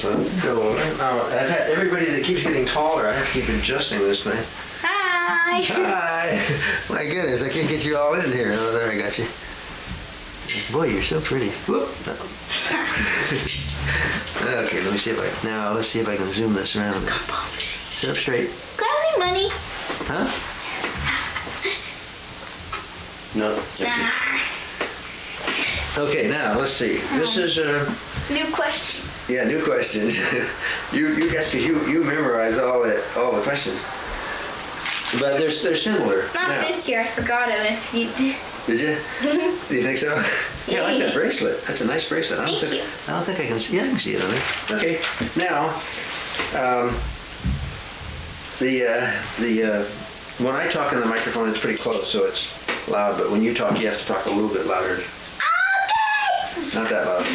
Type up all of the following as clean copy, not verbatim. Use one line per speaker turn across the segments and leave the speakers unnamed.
Let's go. Oh, I've had everybody that keeps getting taller. I have to keep adjusting this thing.
Hi.
Hi. My goodness, I can't get you all in here. Oh, there, I got you. Boy, you're so pretty. Whoop. Okay, let me see if let's see if I can zoom this around. Sit up straight.
Got any money?
Huh? No. Okay, now let's see. This is
New questions.
yeah, new questions. you guess because you memorize all the questions, but they're similar.
Not
now.
this year. I forgot it.
Did you? Do you think so? Yeah, I like that bracelet. That's a nice bracelet. I don't
Thank
think
you.
I don't think I can see. Yeah, I can see it on there. Okay, now when I talk in the microphone, it's pretty close, so it's loud. But when you talk, you have to talk a little bit louder.
Okay.
Not that loud.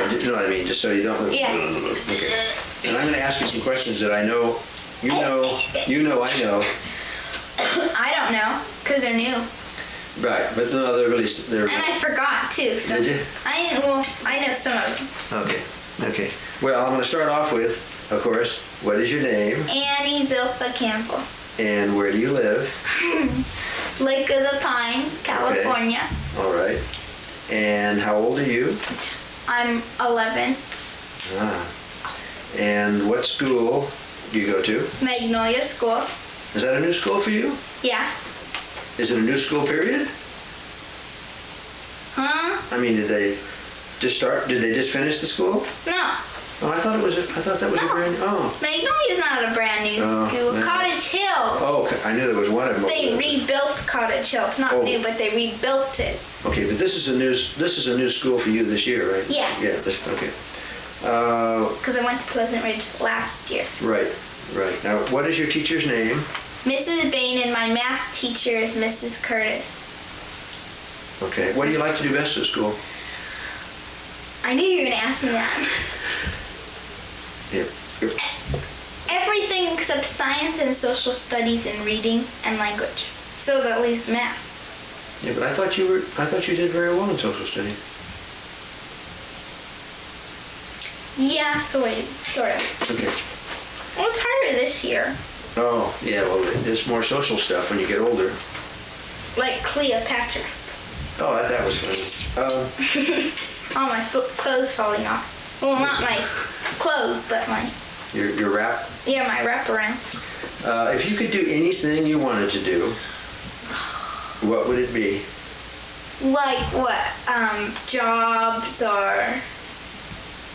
But you know what I mean. Just so you don't.
Yeah.
Okay. And I'm going to ask you some questions that I know, I know.
I don't know because they're new,
Right, but no, they're really
and I forgot too. So
Did you?
I know some of them.
Okay. Well, I'm going to start off with, of course, what is your name
Annie Zilpha Campbell,
and where do you live?
Lake of the Pines, California.
All right. And how old are you?
I'm 11.
And what school do you go to?
Magnolia School.
Is that a new school for you?
Yeah.
Is it a new school period?
Huh?
I mean, did they just start? Did they just finish the school?
No.
Oh, I thought that was a brand. Oh.
Magnolia's not a brand new
Oh,
school.
yeah.
Cottage Hill.
Oh, okay. I knew there was one of them.
They rebuilt Cottage Hill. It's not
Oh.
new, but they rebuilt it.
Okay, but this is a new school for you this year, right?
Yeah.
Yeah. Okay.
Because I went to Pleasant Ridge last year.
Right. Now, what is your teacher's name?
Mrs. Bain and my math teacher is Mrs. Curtis.
Okay. What do you like to do best at school?
I knew you were going to ask me that.
Yep.
Everything except science and social studies and reading and language. So that leaves math.
Yeah, but I thought you did very well in social studies.
Yeah, sort of.
Okay.
Well, it's harder this year.
Oh, yeah. Well, there's more social stuff when you get older.
Like Cleopatra.
Oh, that was funny.
All my clothes falling off. Well, not my clothes, but my...
Your rap.
Yeah, my wraparound.
If you could do anything you wanted to do, what would it be?
Like what? Jobs or...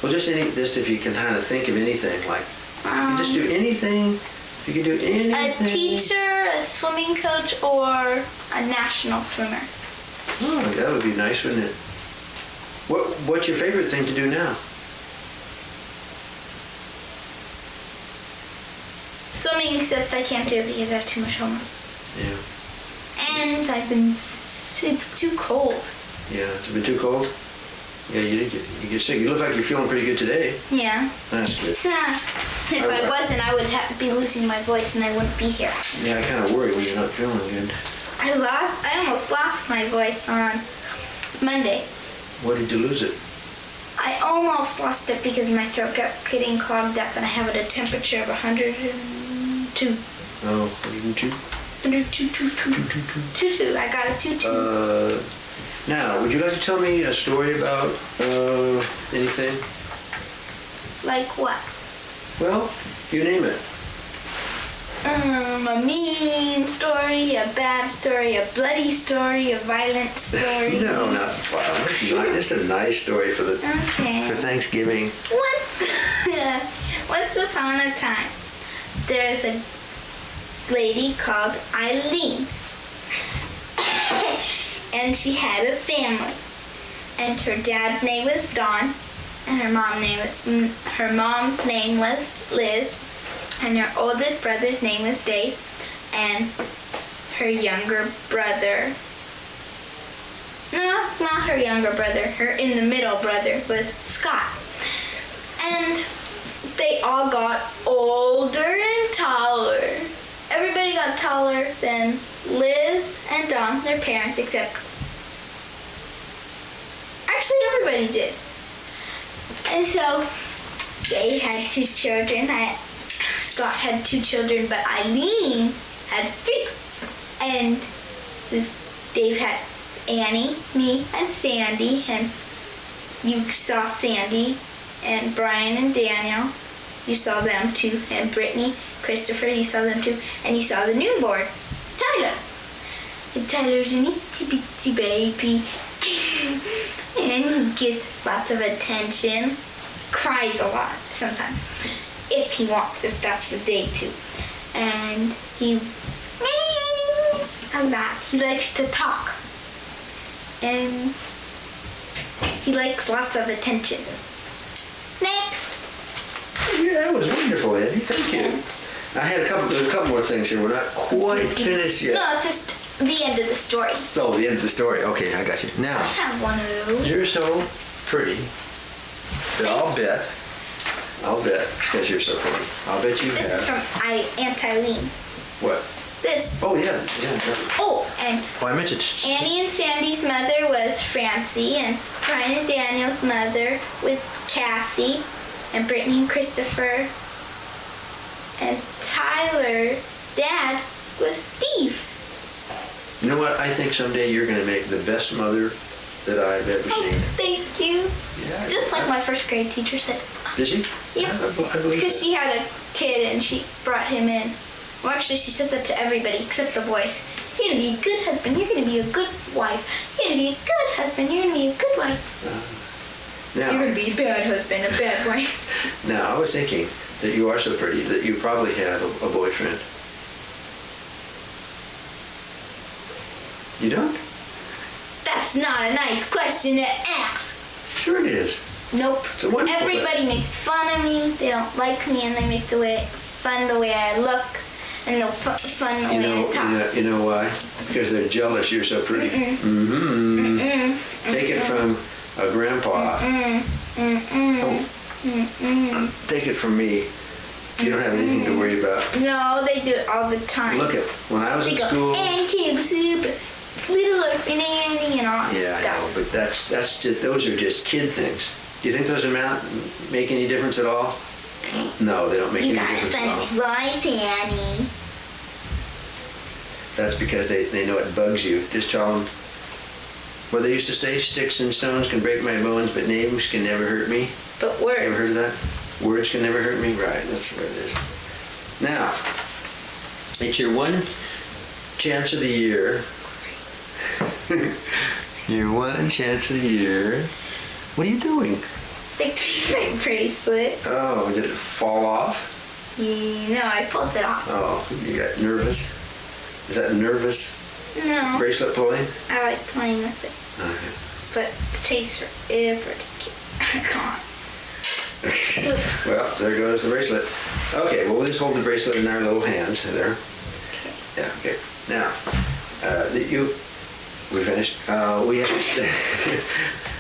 Well, just if you can kind of think of anything, like you can just do anything. If you could do anything.
A teacher, a swimming coach, or a national swimmer.
Oh, that would be nice, wouldn't it? What's your favorite thing to do now?
Swimming, except I can't do it because I have too much homework.
Yeah.
And it's too cold.
Yeah, it's been too cold. Yeah, you get sick. You look like you're feeling pretty good today.
Yeah.
That's good.
If I wasn't, I would be losing my voice and I wouldn't be here.
Yeah, I kind of worry when you're not feeling good.
I almost lost my voice on Monday.
Why did you lose it?
I almost lost it because my throat kept getting clogged up and I have a temperature of 102.
Oh, 102?
102. I got a 22.
Now, would you like to tell me a story about anything?
Like what?
Well, you name it.
A mean story, a bad story, a bloody story, a violent story.
No, not violent. This is a nice story for Thanksgiving.
Once upon a time, there is a lady called Eileen. And she had a family. And her dad's name was Don. And her mom's name was Liz. And her oldest brother's name was Dave. And her younger brother... No, not her younger brother. Her in the middle brother was Scott. And they all got older and taller. Everybody got taller than Liz and Don, their parents, except... Actually, everybody did. And so, Dave had 2 children. Scott had 2 children, but Eileen had 3. And Dave had Annie, me, and Sandy. And you saw Sandy and Brian and Daniel. You saw them too. And Brittany, Christopher, you saw them too. And you saw the newborn, Tyler. And Tyler's an itty bitty baby. And he gets lots of attention. Cries a lot sometimes. If he wants, if that's the day too. And he a lot. He likes to talk. And he likes lots of attention. Next.
Yeah, that was wonderful, Eddie. Thank you. I had there's a couple more things here. We're not quite finished yet.
No, it's just the end of the story.
Oh, the end of the story. Okay, I got you.
I
Now,
have one of those.
you're so pretty that I'll bet, because you're so pretty, I'll bet you
This is
have.
from Aunt Eileen.
What?
This.
Oh, yeah. Sure.
Oh, and
Well, I meant to.
Annie and Sandy's mother was Francie, and Brian and Daniel's mother was Cassie, and Brittany and Christopher, and Tyler's dad was Steve.
You know what? I think someday you're going to make the best mother that I've ever
Oh,
seen.
thank you.
Yeah.
Just like my first grade teacher said.
Did she?
Yep.
I believe
Because
that.
she had a kid and she brought him in. Well, actually, she said that to everybody except the boys. You're going to be a good husband. You're going to be a good wife. You're going to be a good husband. You're going to be a good wife.
Now,
You're going to be a bad husband, a bad wife.
now, I was thinking that you are so pretty that you probably have a boyfriend. You don't?
That's not a nice question to ask.
Sure it is.
Nope.
It's a wonderful
Everybody makes fun of me. They don't like me, and they make fun the way I look, and fun the way I talk.
You know why? Because they're jealous you're so pretty. Mm-hmm. Take it from a grandpa. Oh. Take it from me. You don't have anything to worry about.
No, they do it all the time.
Look at when I was
They
in
go,
school.
and Kid Soup, Little Orphan Annie, and all that
Yeah, I know,
stuff.
but that's just, those are just kid things. Do you think those make any difference at all? No, they don't make
You
any
got a
difference at all.
funny voice, Annie.
That's because they know it bugs you. Just tell them. Well, they used to say, sticks and stones can break my bones, but names can never hurt me.
But
Ever heard
words.
of that? Words can never hurt me? Right, that's what it is. Now, it's your one chance of the year. Your one chance of the year. What are you doing?
They took my bracelet.
Oh, did it fall off?
No, I pulled it off.
Oh, you got nervous? Is that nervous
No,
bracelet pulling?
I like playing with it.
Okay.
But it takes forever to get Come on.
Well, there goes the bracelet. Okay, well, we'll just hold the bracelet in our little hands there. Yeah, okay. Now, we finished. We have.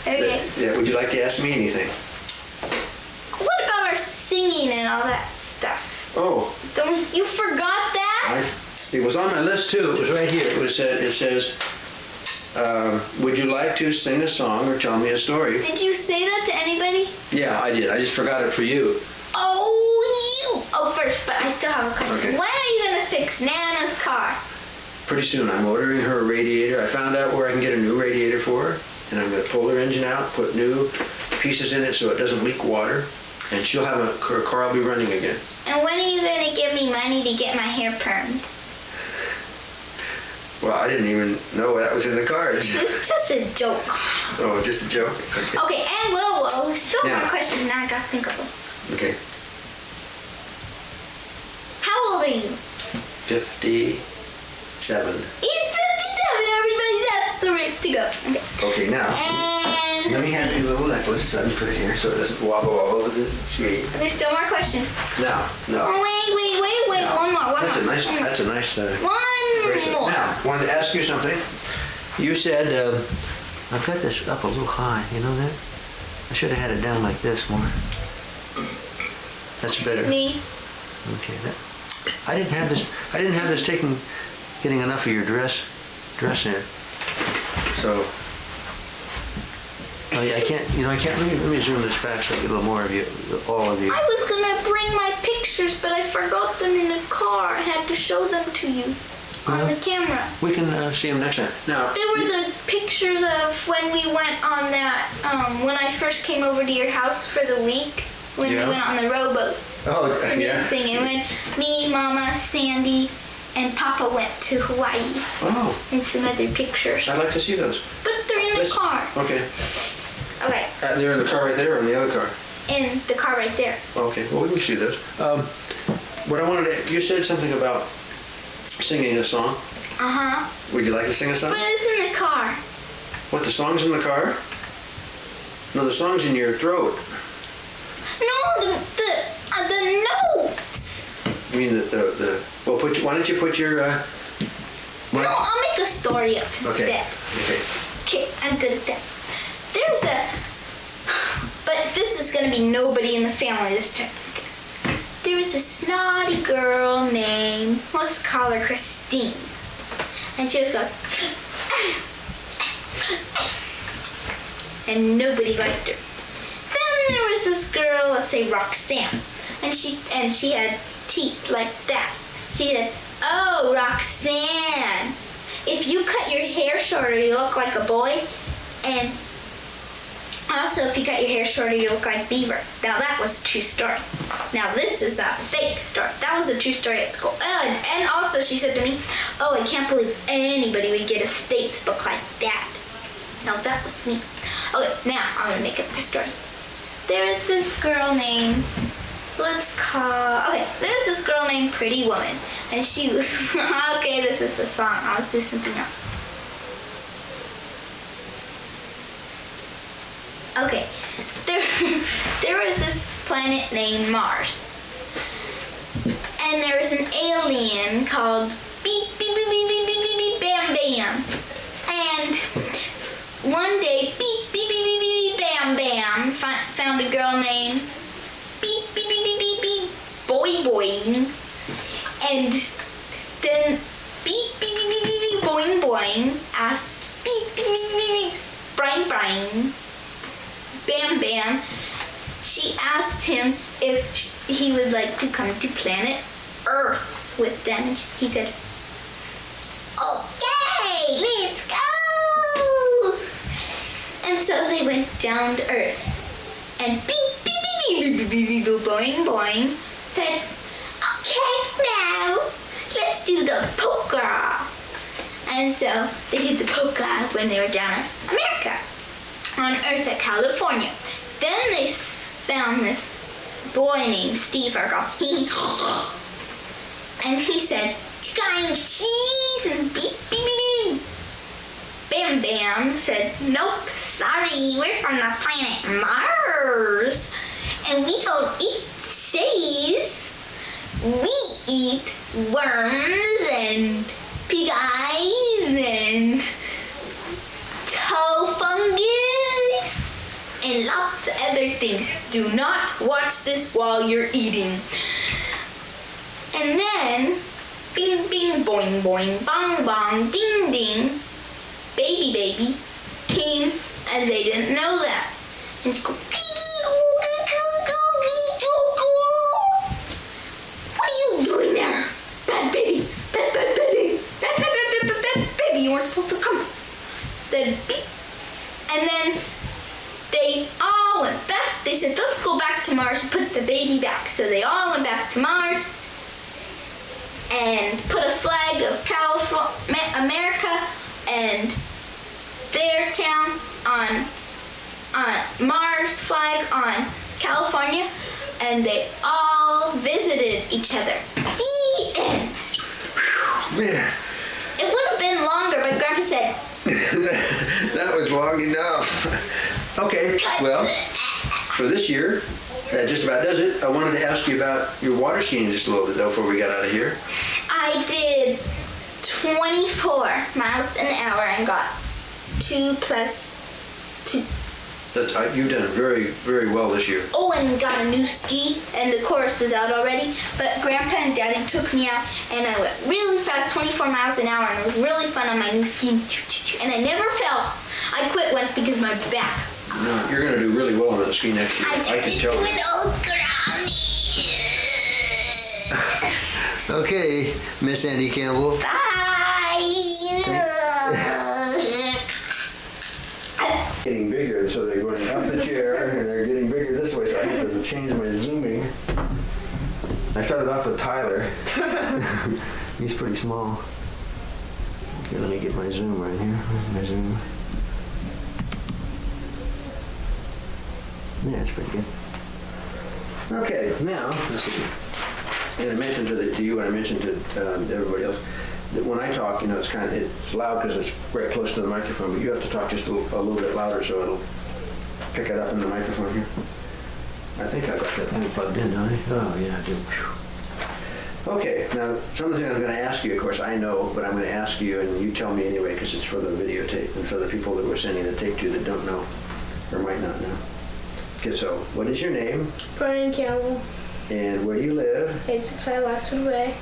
Okay.
Yeah, would you like to ask me anything?
What about our singing and all that stuff?
Oh,
You forgot that?
it was on my list too. It was right here. It says, would you like to sing a song or tell me a story?
Did you say that to anybody?
Yeah, I did. I just forgot it for you.
Oh, first, but I still have a question.
Okay.
When are you gonna fix Nana's car?
Pretty soon, I'm ordering her a radiator. I found out where I can get a new radiator for her, and I'm going to pull her engine out, put new pieces in it so it doesn't leak water, and she'll have her car will be running again.
And when are you gonna give me money to get my hair permed?
Well, I didn't even know that was in the cards.
It's just a joke.
Oh, just a joke? Okay.
Okay, and whoa, still
Yeah.
more questions. Now I gotta think of them.
Okay.
How old are you?
57.
He's 57, everybody. That's the rate to go. Okay.
Okay, now,
And
let me have your little necklace. Let me put it here so it doesn't wobble all over the screen.
there's still more questions.
Now, no.
Oh, wait.
No.
One more.
That's a nice
One
bracelet.
more.
Now, I wanted to ask you something. You said, I've got this up a little high, you know that? I should have had it down like this more. That's better.
It's me.
Okay, I didn't have this getting enough of your dress in. So, I can't, let me zoom this back so I get a little more of you, all of you.
I was gonna bring my pictures, but I forgot them in the car. I had to show them to you on the camera.
We can see them next time. Now,
They were the pictures of when we went on that, when I first came over to your house for the week, when
Yeah.
we went on the rowboat thing. And when me, Mama, Sandy, and Papa went to Hawaii,
Oh,
and some other pictures.
I'd like to see those.
But they're in the
Let's-
car.
Okay.
Okay,
They're in the car right there or in the other car?
in the car right there.
Okay, well, we can see those. What I wanted to, you said something about singing a song.
Uh-huh.
Would you like to sing a song?
But it's in the car.
What, the song's in the car? No, the song's in your throat.
No, the notes.
I mean, well, why don't you put your,
No, I'll make a story up
okay,
instead.
okay.
Okay, I'm good at that. But this is gonna be nobody in the family this time. There was a snotty girl named, let's call her Christine. And she was going, and nobody liked her. Then there was this girl, let's say Roxanne, and she had teeth like that. She said, "Oh, Roxanne, if you cut your hair shorter, you look like a boy, and also if you cut your hair shorter, you look like Beaver." Now that was a true story. Now this is a fake story. That was a true story at school. And also she said to me, "Oh, I can't believe anybody would get a States book like that." Now that was me. Okay, now I'm gonna make up the story. There is this girl named, there's this girl named Pretty Woman. And she was, okay, this is a song. I'll do something else. Okay, there was this planet named Mars. And there was an alien called Beep, Beep, Beep, Beep, Beep, Beep, Beep, Beep, Bam, Bam. And one day, Beep, Beep, Beep, Beep, Beep, Bam, Bam found a girl named Beep, Beep, Beep, Beep, Beep, Beep, Boy, Boy. And then Beep, Beep, Beep, Beep, Beep, Beep, Boing, Boing asked Beep, Beep, Beep, Beep, Beep, Brine, Brine, Bam, Bam. She asked him if he would like to come to planet Earth with them. And he said, "Okay, let's go." And so they went down to Earth. And beep, beep, beep, beep, beep, beep, beep, beep, boing, boing, said, "Okay, now let's do the polka." And so they did the polka when they were down in America, on Earth at California. Then they found this boy named Steve Urkel. And he said, "Giant cheese," and beep, beep, beep, beep. Bam Bam said, "Nope, sorry, we're from the planet Mars, and we don't eat cheese. We eat worms and pig eyes and toe fungus and lots of other things. Do not watch this while you're eating." And then, bing, bing, boing, boing, bong, bong, ding, ding, baby, baby came, and they didn't know that. And she go, "What are you doing there? Bad baby, bad, bad baby, bad, bad, bad, bad, bad, bad baby, you weren't supposed to come." Then beep. And then they all went back. They said, "Let's go back to Mars and put the baby back." So they all went back to Mars and put a flag of America and their town on Mars flag on California, and they all visited each other. The end.
Man,
It would have been longer, but Grandpa said,
that was long enough. Okay, well, for this year, that just about does it. I wanted to ask you about your water skiing just a little bit, though, before we got out of here.
I did 24 miles an hour and got 2 plus 2.
You've done very, very well this year.
Oh, and got a new ski, and the chorus was out already. But Grandpa and Daddy took me out, and I went really fast, 24 miles an hour, and it was really fun on my new ski. And I never fell. I quit once because my back.
No, you're going to do really well on the ski next year.
I turned
can
into
tell.
an old granny.
Okay, Miss Andy Campbell. Getting bigger, so they're going up the chair and they're getting bigger this way, so I have to change my zooming. I started off with Tyler. He's pretty small. Okay, let me get my zoom right here. Where's my zoom? Yeah, it's pretty good. Okay, now, let's see. And I mentioned to you, and I mentioned to everybody else, that when I talk, it's loud because it's right close to the microphone, but you have to talk just a little bit louder so it'll pick it up in the microphone here. I think I've got that thing plugged in, don't I? Oh, yeah, I do. Whew. Okay, now, some of the things I'm going to ask you, of course, I know, but I'm going to ask you, and you tell me anyway, because it's for the videotape and for the people that we're sending the tape to that don't know or might not know. Okay, so what is your name?
Brian Campbell,
And where do you live?
865 Oxford Way,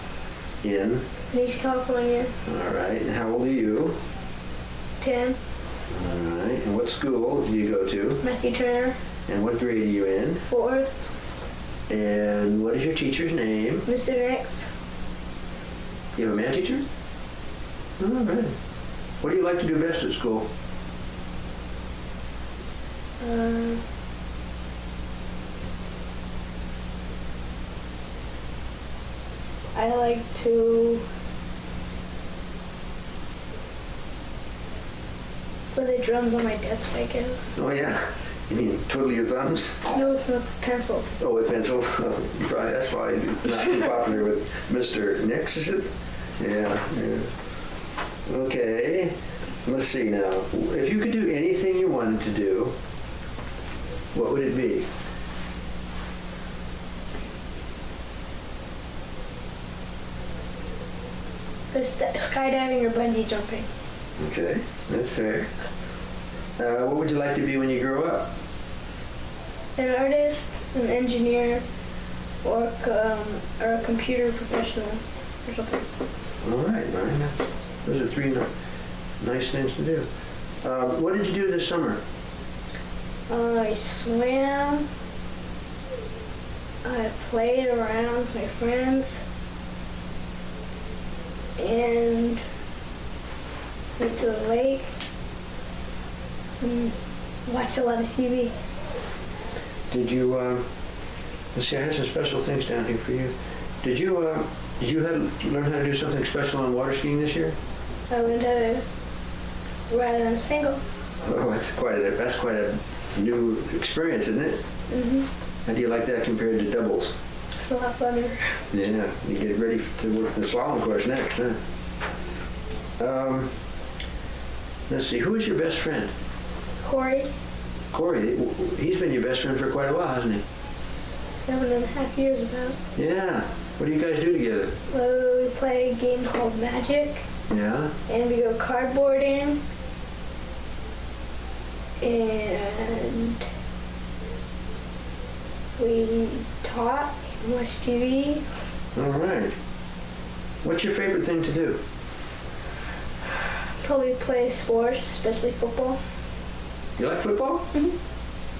In.
East California,
All right. And how old are you?
10,
All right. And what school do you go to?
Matthew Turner,
And what grade are you in?
4th,
And what is your teacher's name?
Mr. Nix,
You have a math teacher? All right. What do you like to do best at school?
I like to play the drums on my desk, I guess.
Oh, yeah. You mean twiddle your thumbs?
No, with pencil.
Oh, with pencils? That's probably not too popular with Mr. Nix, is it? Yeah. Okay. Let's see now. If you could do anything you wanted to do, what would it be?
Skydiving or bungee jumping.
Okay, that's fair. What would you like to be when you grow up?
An artist, an engineer, or a computer professional or something.
All right, Ryan. Those are three nice things to do. What did you do this summer?
I swam. I played around with my friends. And went to the lake and watched a lot of TV.
Did you, let's see, I have some special things down here for you. Did you learn how to do something special on water skiing this year?
I learned how to ride on a single.
Oh, that's quite a new experience, isn't it?
Mm-hmm.
How do you like that compared to doubles?
It's a lot funner.
Yeah, you get ready to work the slalom course next, huh? Let's see, who is your best friend?
Corey,
Corey, he's been your best friend for quite a while, hasn't he?
7.5 years about.
Yeah. What do you guys do together?
We play a game called Magic,
Yeah.
and we go cardboarding, and we talk and watch TV.
All right. What's your favorite thing to do?
Probably play sports, especially football.
You like football?
Mhm.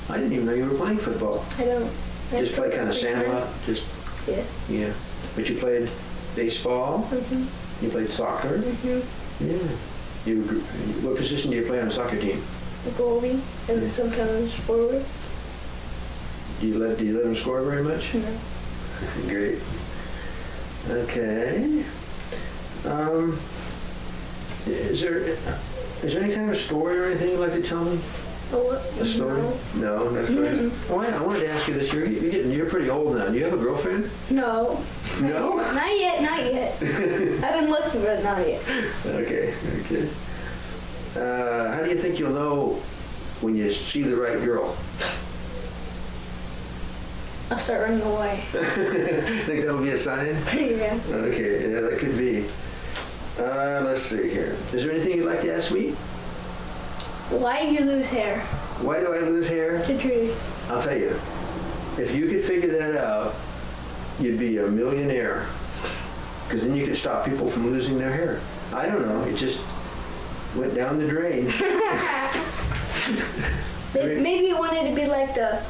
I didn't even know you were playing football.
I don't. I
Just play kind of
every time.
sandlot? Just,
Yeah.
yeah. But you played baseball?
Mhm.
You played soccer?
Mhm.
Yeah. What position do you play on a soccer team?
A goalie and sometimes forward.
Do you let them score very much?
No.
Great. Okay. Is there any kind of story or anything you'd like to tell me?
Oh, what?
A story? No, no story.
Mm-mm.
Oh, yeah, I wanted to ask you this. You're pretty old now. Do you have a girlfriend?
No.
No?
Not yet. Not yet. I've been looking, but not yet.
Okay. How do you think you'll know when you see the right girl?
I'll start running away.
Think that'll be a sign?
Yeah.
Okay, yeah, that could be. Let's see here. Is there anything you'd like to ask me?
Why do you lose hair?
Why do I lose hair?
It's a truth.
I'll tell you. If you could figure that out, you'd be a millionaire. Because then you could stop people from losing their hair. I don't know. It just went down the drain.
Maybe you wanted to be like the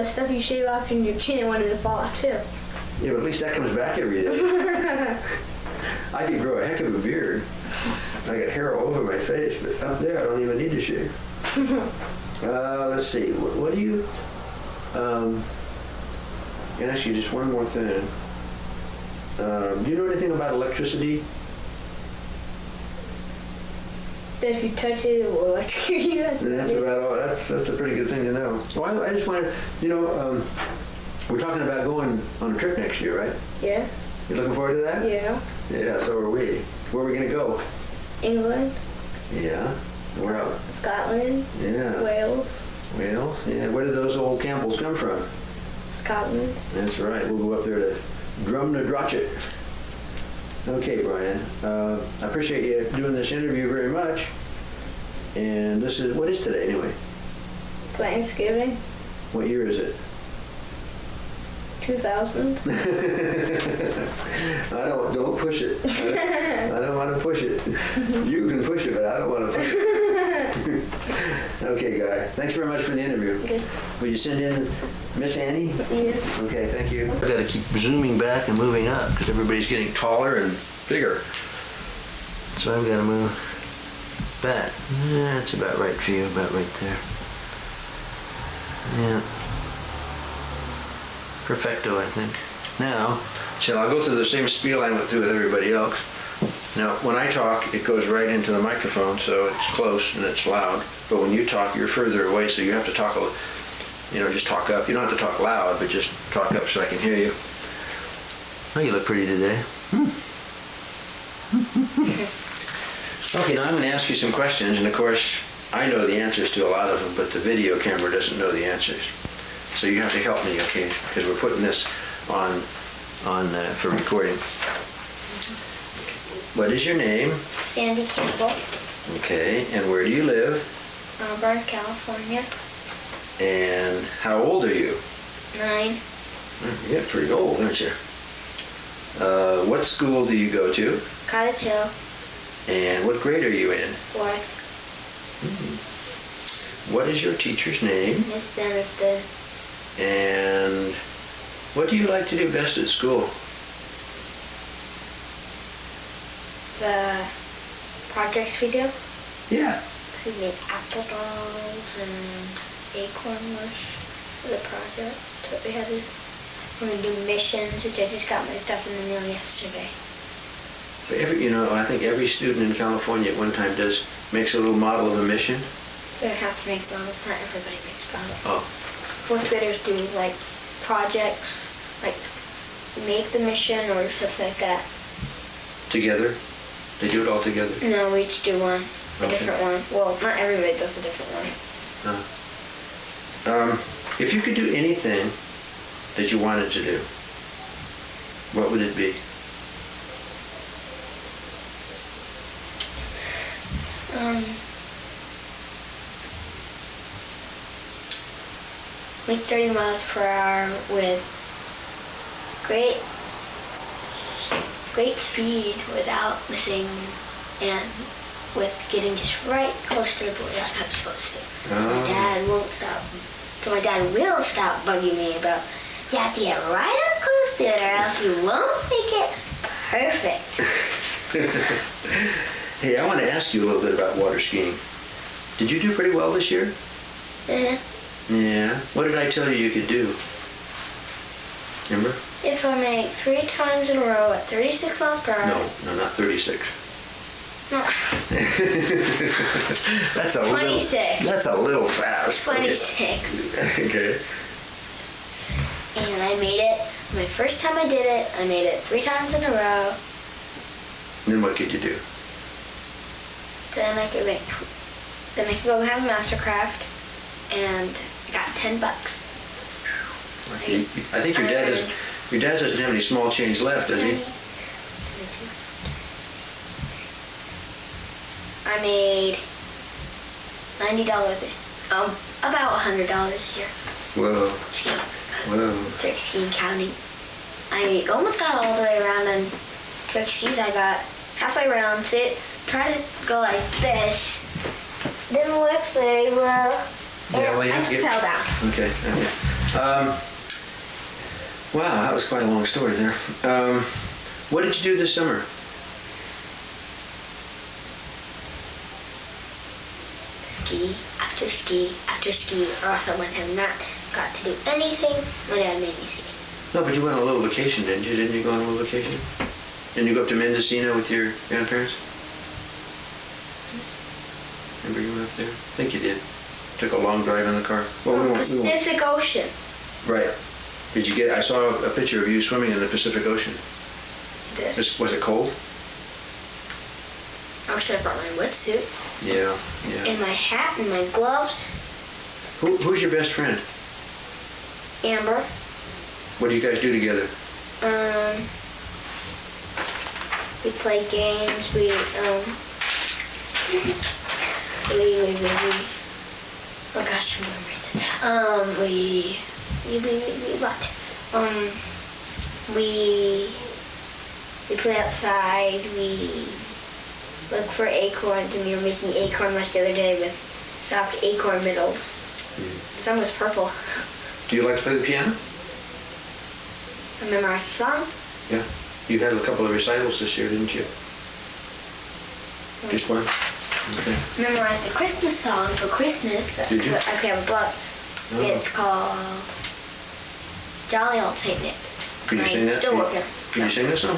stuff you shave off in your chin and wanted to fall off too.
Yeah, but at least that comes back every day. I could grow a heck of a beard. I got hair all over my face, but up there I don't even need to shave. Let's see. What do you? I'm gonna ask you just one more thing. Do you know anything about electricity?
That if you touch it, it will electrocute you.
That's about all. That's a pretty good thing to know. Well, I just wanted, we're talking about going on a trip next year, right?
Yeah.
You looking forward to that?
Yeah.
Yeah, so are we. Where are we gonna go?
England,
Yeah. Where else?
Scotland,
Yeah.
Wales,
Wales. Yeah. Where did those old Campbells come from?
Scotland.
That's right. We'll go up there to Drumnadrochit. Okay, Brian. I appreciate you doing this interview very much. And what is today anyway?
Thanksgiving,
What year is it?
2000.
Don't push it. I don't want to push it. You can push it, but I don't want to push it. Okay, Guy. Thanks very much for the interview.
Okay.
Will you send in Miss Annie?
Yeah.
Okay, thank you. I've got to keep zooming back and moving up because everybody's getting taller and bigger. So I've got to move back. That's about right for you, about right there. Yeah. Perfecto, I think. Now, I'll go through the same spiel I went through with everybody else. Now, when I talk, it goes right into the microphone, so it's close and it's loud. But when you talk, you're further away, so you have to talk, just talk up. You don't have to talk loud, but just talk up so I can hear you. Oh, you look pretty today. Okay, now I'm going to ask you some questions, and of course, I know the answers to a lot of them, but the video camera doesn't know the answers. So you have to help me, okay? Because we're putting this on for recording. What is your name?
Sandy Campbell,
Okay, and where do you live?
Auburn, California.
And how old are you?
9.
You get pretty old, aren't you? What school do you go to?
Cottage Hill,
And what grade are you in?
4th.
What is your teacher's name?
Miss Denniston.
And what do you like to do best at school?
The projects we do.
Yeah.
We made apple dolls and acorn mush for the project that we had. We're going to do missions, which I just got my stuff in the mail yesterday.
But I think every student in California at one time makes a little model of a mission.
We don't have to make models. Not everybody makes models.
Oh.
4th graders do like projects, like make the mission or stuff like that.
Together? They do it all together?
No, we each do one, a
Okay.
different one. Well, not everybody does a different one.
If you could do anything that you wanted to do, what would it be?
Make 30 miles per hour with great speed without missing and with getting just right close to the boy like I'm supposed to.
Oh.
My dad won't stop. So my dad will stop bugging me about, you have to get right up close to it or else you won't make it perfect.
Hey, I want to ask you a little bit about water skiing. Did you do pretty well this year?
Uh-huh.
Yeah. What did I tell you could do? Remember?
If I make 3 times in a row at 36 miles per hour.
No, not 36.
No.
That's a
26.
That's a little fast.
26.
Okay.
And I made it. My first time I did it, I made it 3 times in a row.
Then what could you do?
Then I could go have a Mastercraft, and I got $10.
I think your dad doesn't have any small change left, does he?
I made $90 about $100 this year.
Whoa.
Skiing.
Whoa.
Trick skiing counting. I almost got all the way around on trick skis. I got halfway around, try to go like this,
Didn't work very well.
Yeah, well, you
I
have to get...
fell down.
Okay, okay. Wow, that was quite a long story there. What did you do this summer?
Ski after ski after ski, or else I wouldn't have not got to do anything my dad made me ski.
No, but you went on a little vacation, didn't you? Didn't you go on a little vacation? Didn't you go up to Mendocino with your grandparents? Remember you went up there? I think you did. Took a long drive in the car. Well, we won't-
Pacific Ocean.
Right. Did you get, I saw a picture of you swimming in the Pacific Ocean.
Good.
Was it cold?
I should have brought my wetsuit
Yeah, yeah.
and my hat and my gloves.
Who's your best friend?
Amber.
What do you guys do together?
We play games. We oh gosh, I remember it. We play outside. We look for acorns, and we were making acorn mush the other day with soft acorn middles. Some was purple.
Do you like to play the piano?
I memorized the song.
Yeah. You had a couple of recitals this year, didn't you? Just one? Okay.
Memorized a Christmas song for Christmas.
Did you?
I have a book.
Oh.
It's called Jolly Old Saint Nick.
Could you sing that?
Still working.
Can you sing that song?
I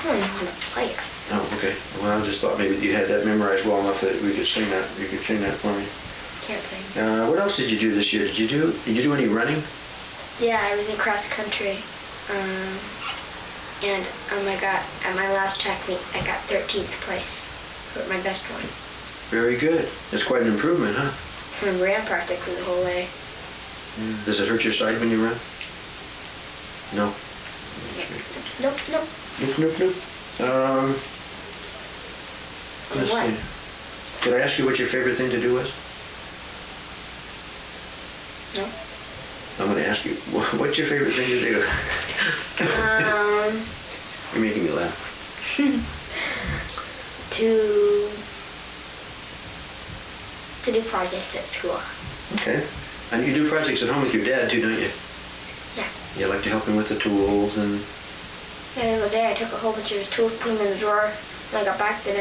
don't know how to play it.
Oh, okay. Well, I just thought maybe you had that memorized well enough that we could sing that. You could sing that for me.
Can't sing.
What else did you do this year? Did you do any running?
Yeah, I was in cross country. And I got, at my last track meet, I got 13th place for my best one.
Very good. That's quite an improvement, huh?
I ran practically the whole way.
Does it hurt your side when you run? No.
Nope, nope.
Nope, nope, nope. Let's
What?
see. Did I ask you what your favorite thing to do was?
No.
I'm going to ask you, what's your favorite thing to do? You're making me laugh.
To do projects at school.
Okay. And you do projects at home with your dad too, don't you?
Yeah.
You like to help him with the tools and...
The other day I took a whole bunch of his tools, put them in the drawer. When I got back when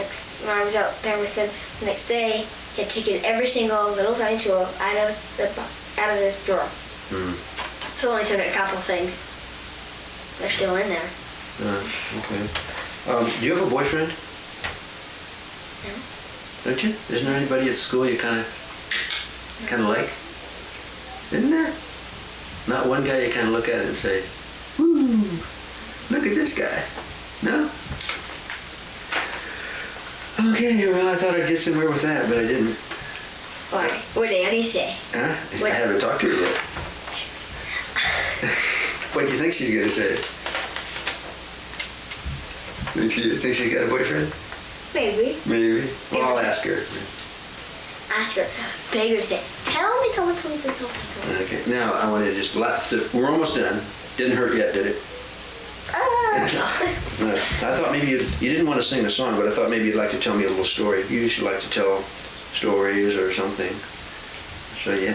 I was out there with him the next day, he had taken every single little tiny tool out of this drawer. So it only took a couple things. They're still in there.
Okay. Do you have a boyfriend?
No.
Don't you? Isn't there anybody at school you kind of like? Isn't there? Not one guy you kind of look at and say, "Woo, look at this guy." No? Okay, well, I thought I'd get somewhere with that, but I didn't.
Why? What did Annie say?
Huh?
What?
I haven't talked to her yet. What do you think she's gonna say? Think she's got a boyfriend?
Maybe.
Maybe. Well, I'll ask her.
Ask her. Beg her to say, tell me.
Okay. Now I want to just we're almost done. Didn't hurt yet, did it? No. I thought maybe you didn't want to sing a song, but I thought maybe you'd like to tell me a little story. You usually like to tell stories or something. So yeah,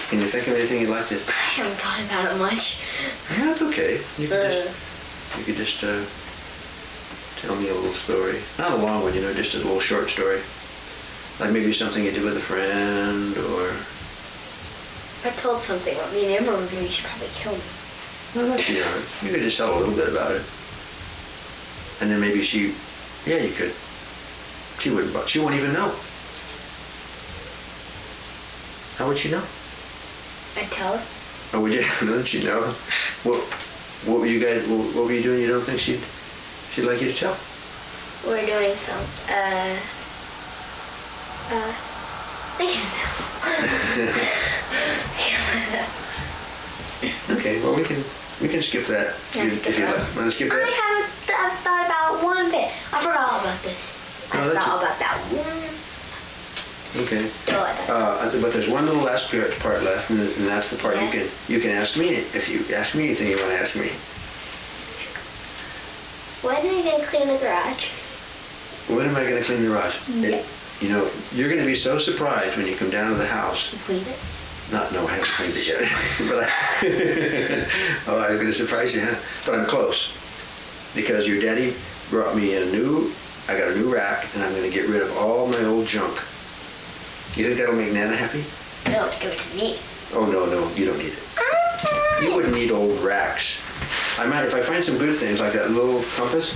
can you think of anything you'd like to?
I haven't thought about it much.
Yeah, that's okay. You could just tell me a little story. Not a long one, just a little short story. Like maybe something you did with a friend or...
If I told something about me and Amber were doing, she'd probably kill me.
No, that'd be all right. You could just tell a little bit about it. And then maybe you could. She won't even know. How would she know?
I'd tell her.
Oh, would you? Doesn't she know? What were you doing you don't think she'd like you to tell?
We're doing some, I can't know.
Okay, well we can skip that.
Yeah,
if
skip
you
that.
like. Want to skip
I
that?
haven't thought about one bit. I forgot all about this.
Oh,
I
that's
forgot all about that one.
Okay.
Thought.
But there's one little last part left, and that's the part
Yes.
you can ask me if you ask me anything you want to ask me.
When are you gonna clean the garage?
When am I going to clean the garage?
Yeah.
You know, you're going to be so surprised when you come down to the house.
Leave it.
No, I haven't cleaned it yet. But oh, I was going to surprise you, huh? But I'm close. Because your daddy brought me I got a new rack, and I'm going to get rid of all my old junk. You think that'll make Nana happy?
No, give it to me.
Oh, no, you don't need it. You wouldn't need old racks. I might, if I find some good things, like that little compass,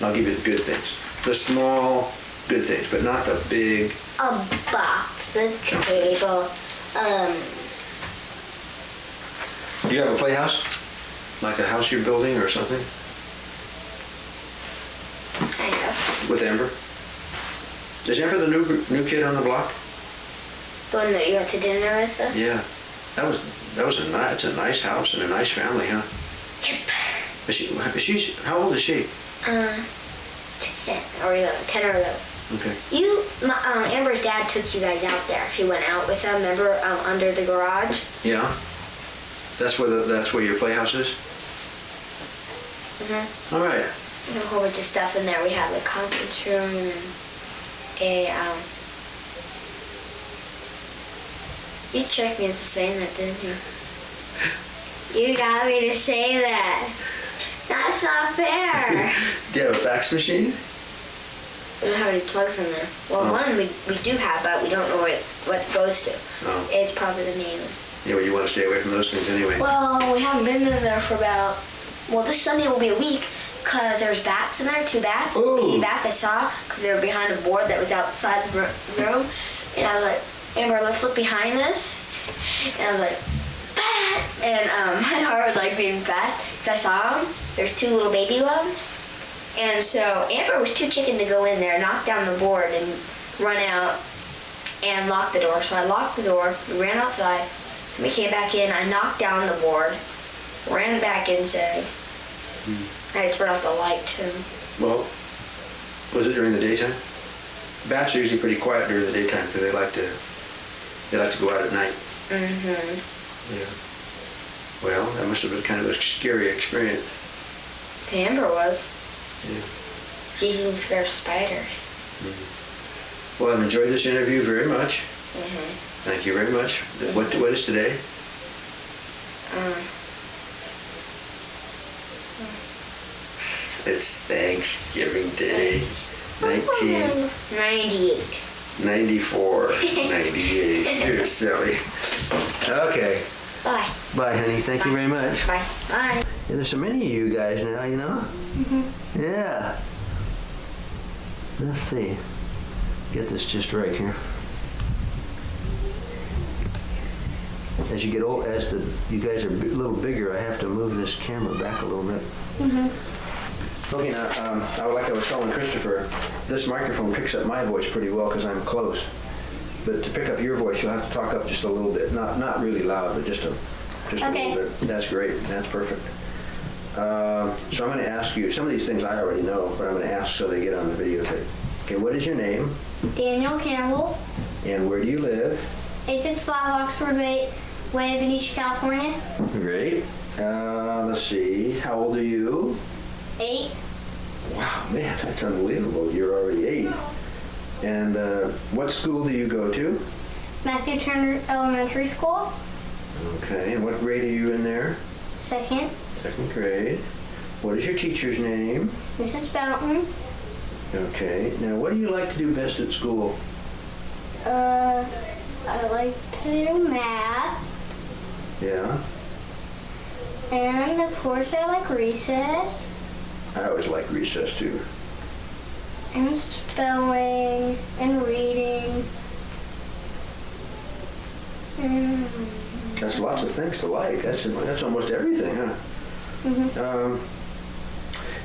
I'll give you the good things. The small, good things, but not the big.
A box, a table,
Do you have a playhouse? Like a house you're building or something?
kind of.
With Amber? Is Amber the new kid on the block?
The one that you went to dinner with us?
Yeah. It's a nice house and a nice family, huh? How old is she?
10 or 11.
Okay.
Amber's dad took you guys out there. If you went out with them, remember, under the garage?
Yeah. That's where your playhouse is?
Mm-hmm.
All right.
There's a whole bunch of stuff in there. We have a conference room and you tricked me into saying that, didn't you? You got me to say that. That's not fair.
Do you have a fax machine?
We don't have any plugs in there. Well,
Oh.
one we do have, but we don't know what it goes to.
Oh.
It's probably the name.
Yeah, well, you want to stay away from those things anyway.
Well, we haven't been in there for this Sunday will be a week, because there's bats in there, 2 bats.
Ooh.
Baby bats I saw, because they were behind a board that was outside the room. And I was like, Amber, let's look behind this. And I was like, bat! And my heart was like beating fast, because I saw them. There's 2 little baby ones. And so Amber was too chicken to go in there, knock down the board, and run out and lock the door. So I locked the door, we ran outside, we came back in, I knocked down the board, ran back inside. I had to turn off the light too.
Well, was it during the daytime? Bats are usually pretty quiet during the daytime because they like to go out at night.
Mm-hmm.
Yeah. Well, that must have been kind of a scary experience.
Amber was.
Yeah.
She's even scared of spiders.
Well, I've enjoyed this interview very much.
Mm-hmm.
Thank you very much. What is today? It's Thanksgiving Day,
98.
94, 98. You're silly. Okay.
Bye.
Bye, honey. Thank you very much.
Bye. Bye.
Yeah, there's so many of you guys now, you know? Mm-hmm. Yeah. Let's see. Get this just right here. As you get old, you guys are a little bigger, I have to move this camera back a little bit. Okay, now, like I was telling Christopher, this microphone picks up my voice pretty well because I'm close. But to pick up your voice, you'll have to talk up just a little bit. Not really loud, but just a little bit. That's great. That's perfect. So I'm going to ask you, some of these things I already know, but I'm going to ask so they get on the videotape. Okay, what is your name?
Daniel Campbell,
And where do you live?
865 Oxford Way, Benicia, California.
Great. Let's see. How old are you?
8.
Wow, man, that's unbelievable. You're already 8. And what school do you go to?
Matthew Turner Elementary School,
Okay, and what grade are you in there?
2nd.
2nd grade. What is your teacher's name?
Mrs. Fountain.
Okay, now what do you like to do best at school?
I like to do math.
Yeah,
And of course I like recess.
I always like recess too.
And spelling. And reading. And
That's lots of things to like. That's almost everything, huh?
mhm.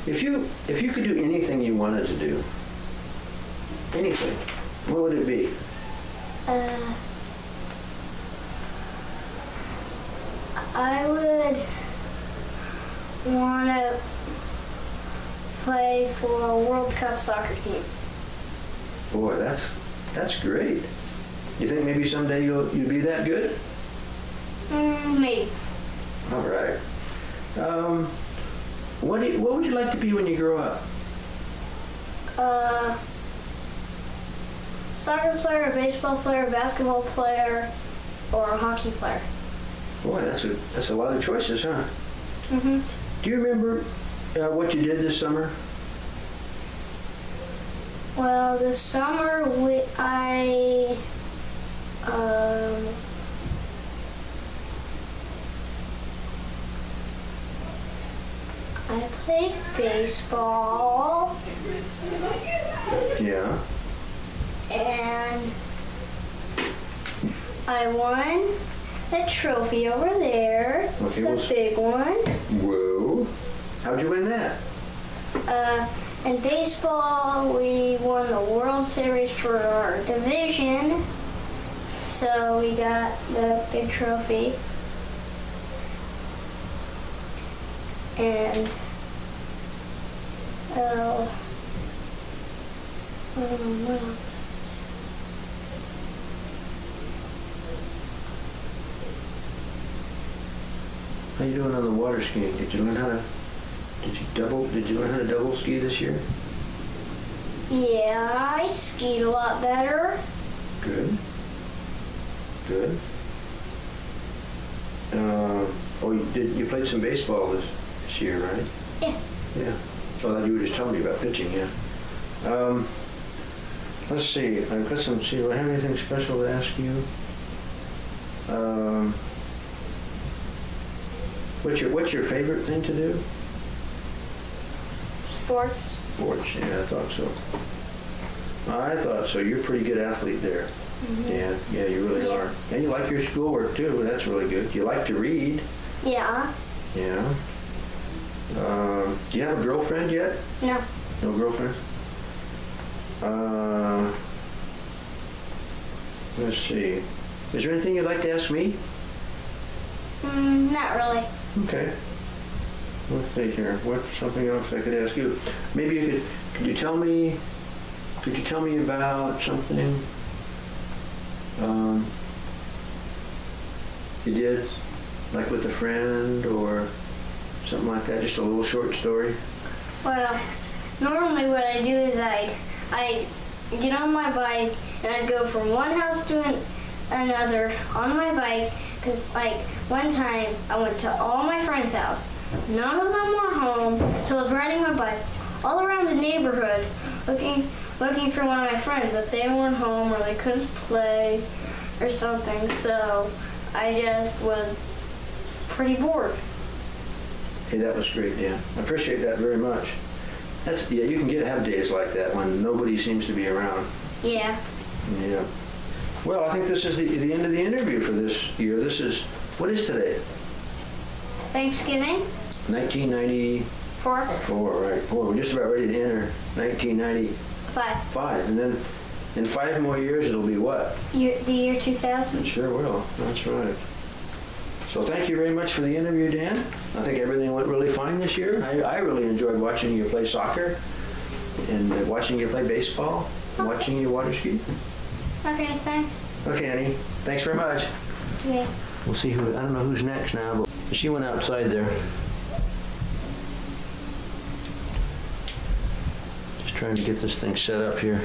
If you could do anything you wanted to do, anything, what would it be?
I would want to play for a World Cup soccer team.
Boy, that's great. You think maybe someday you'll be that good?
Maybe.
All right. What would you like to be when you grow up?
Soccer player, a baseball player, a basketball player, or a hockey player.
Boy, that's a lot of choices, huh?
Mhm.
Do you remember what you did this summer?
Well, this summer I played baseball
Yeah.
and I won a trophy over there,
Okay,
the
well,
big one.
whoa. How'd you win that?
In baseball, we won the World Series for our division, so we got the big trophy. And what else?
How you doing on the water skiing? Did you learn how to double ski this year?
Yeah, I skied a lot better.
Good. Good. You played some baseball this year, right?
Yeah.
Yeah. Oh, that you were just telling me about pitching, yeah. Let's see. I've got some. See, do I have anything special to ask you? What's your favorite thing to do?
Sports.
Sports. Yeah, I thought so. I thought so. You're a pretty good athlete there. Yeah, you really
Yeah.
are. And you like your schoolwork too. That's really good. You like to read.
Yeah.
Yeah. Do you have a girlfriend yet?
No.
No girlfriend? Let's see. Is there anything you'd like to ask me?
Not really.
Okay. Let's see here. What's something else I could ask you? Maybe could you tell me about something you did, like with a friend or something like that? Just a little short story?
Well, normally what I do is I get on my bike and I'd go from one house to another on my bike. Because, like, one time I went to all my friends' house. None of them were home, so I was riding my bike all around the neighborhood looking for one of my friends, but they weren't home or they couldn't play or something, so I just was pretty bored.
Hey, that was great, Dan. I appreciate that very much. You can have days like that when nobody seems to be around.
Yeah.
Yeah. Well, I think this is the end of the interview for this year. What is today?
Thanksgiving?
1994,
4.
right. Boy, we're just about ready to enter 1995.
5.
And then in 5 more years, it'll be what?
The year 2000.
It sure will. That's right. So thank you very much for the interview, Dan. I think everything went really fine this year. I really enjoyed watching you play soccer and watching you play baseball, and watching you water ski.
Okay, thanks.
Okay, Annie. Thanks very much.
Okay.
We'll see I don't know who's next now, but she went outside there. Just trying to get this thing set up here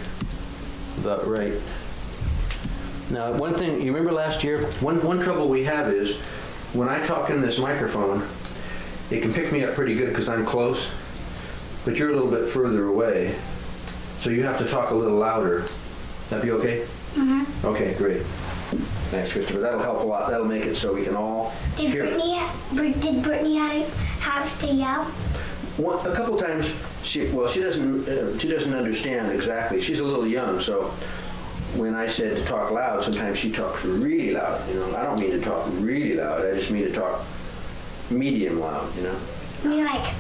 about right. Now, one thing, you remember last year, one trouble we have is when I talk in this microphone, it can pick me up pretty good because I'm close, but you're a little bit further away, so you have to talk a little louder. That be okay? Mm-hmm. Okay, great. Thanks, Christopher. That'll help a lot. That'll make it so we can all hear.
Did Brittany have to yell?
A couple times, she doesn't understand exactly. She's a little young, so when I said to talk loud, sometimes she talks really loud. I don't mean to talk really loud. I just mean to talk medium loud.
I mean, like,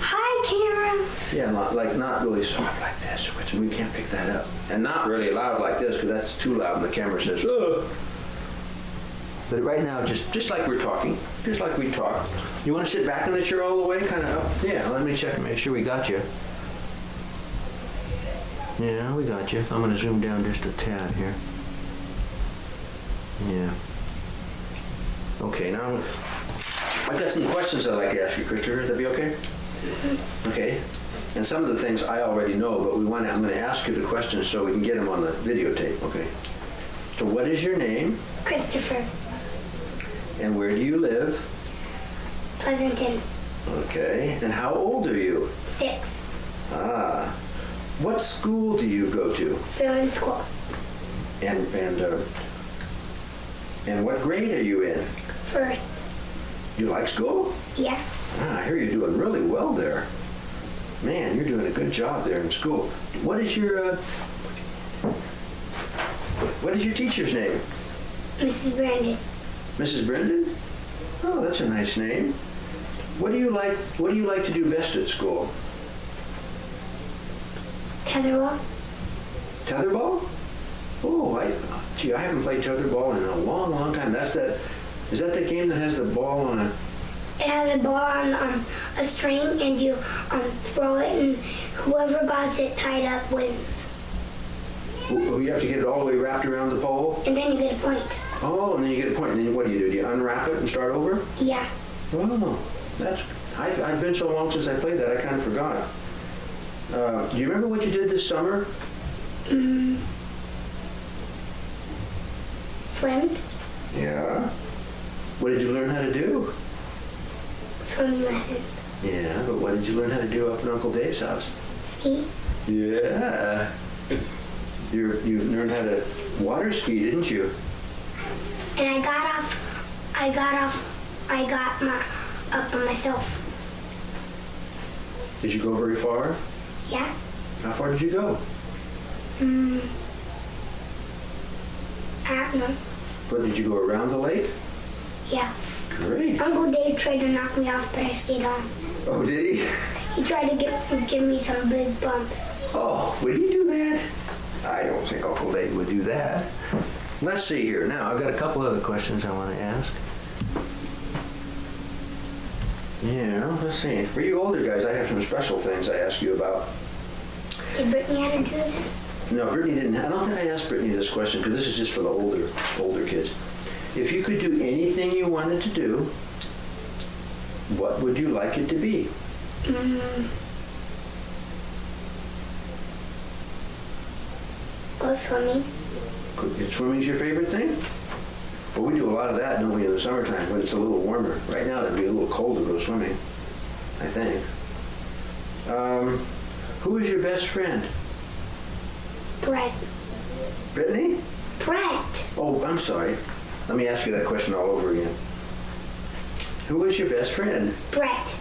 hi, Cameron.
Yeah, not really soft like this, which we can't pick that up, and not really loud like this because that's too loud, and the camera says. Ugh. But right now, just like we're talking, just like we talk. You want to sit back in the chair all the way, kind of up? Yeah. Let me check and make sure we got you. Yeah, we got you. I'm going to zoom down just a tad here. Yeah. Okay, now I've got some questions I'd like to ask you, Christopher. That'd be okay? Okay. And some of the things I already know, but I'm going to ask you the questions so we can get them on the videotape, okay? So what is your name,
Christopher
and where do you live?
Pleasanton,
Okay, and how old are you?
6,
Ah, what school do you go to?
Bruin School,
And what grade are you in?
1st.
You like school?
Yeah,
Ah, I hear you're doing really well there. Man, you're doing a good job there in school. What is your teacher's name?
Mrs. Brandon,
Mrs. Brendan? Oh, that's a nice name. What do you like to do best at school?
Tetherball,
Tetherball? Oh, I haven't played tetherball in a long, long time. Is that the game that has the ball on a...
it has a ball on a string and you throw it and whoever got it tied up wins.
You have to get it all the way wrapped around the pole?
And then you get a point.
Oh, and then you get a point. And then what do? Do you unwrap it and start over?
Yeah,
Oh, I've been so long since I played that, I kind of forgot. Do you remember what you did this summer?
swim,
Yeah. What did you learn how to do?
swimming lesson,
Yeah, but what did you learn how to do up at Uncle Dave's house?
ski,
Yeah. You learned how to water ski, didn't you?
and I got up by myself.
Did you go very far?
Yeah,
How far did you go?
I don't know.
What, did you go around the lake?
Yeah,
Great.
Uncle Dave tried to knock me off, but I stayed on.
Oh, did he?
He tried to give me some big bumps.
Oh, would he do that? I don't think Uncle Dave would do that. Let's see here. Now, I've got a couple other questions I want to ask. Yeah, let's see. For you older guys, I have some special things I ask you about.
Did Brittany have to do this?
No, Brittany didn't. I don't think I asked Brittany this question because this is just for the older kids. If you could do anything you wanted to do, what would you like it to be?
Go swimming.
Swimming's your favorite thing? Well, we do a lot of that, don't we, in the summertime, when it's a little warmer. Right now, it'd be a little cold to go swimming, I think. Who is your best friend?
Brett.
Brittany?
Brett.
Oh, I'm sorry. Let me ask you that question all over again. Who is your best friend?
Brett.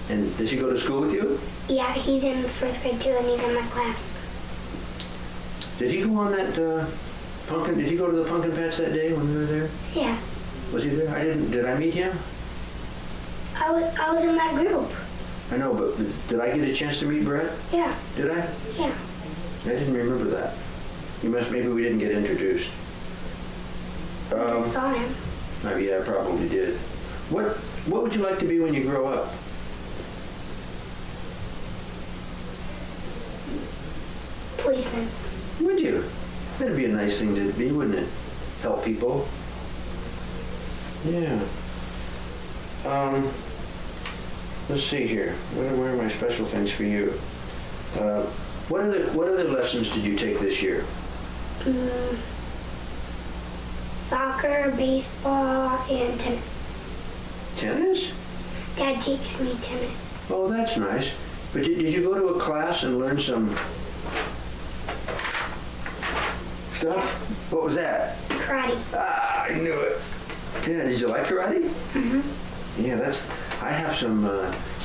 And does he go to school with you?
Yeah, he's in 1st grade too, and he's in my class.
Did he go on that pumpkin? Did he go to the pumpkin patch that day when we were there?
Yeah,
Was he there? I didn't. Did I meet him?
I was in that group.
I know, but did I get a chance to meet Brett?
Yeah,
Did I?
yeah.
I didn't remember that. Maybe we didn't get introduced.
I saw him.
Maybe I probably did. What would you like to be when you grow up?
Policeman.
Would you? That'd be a nice thing to be, wouldn't it? Help people. Yeah. Let's see here. Where are my special things for you? What other lessons did you take this year?
Soccer, baseball, and tennis.
Tennis?
Dad teaches me tennis.
Oh, that's nice. But did you go to a class and learn some stuff? What was that?
Karate.
Ah, I knew it. Yeah, did you like karate? Mm-hmm. Yeah, I have some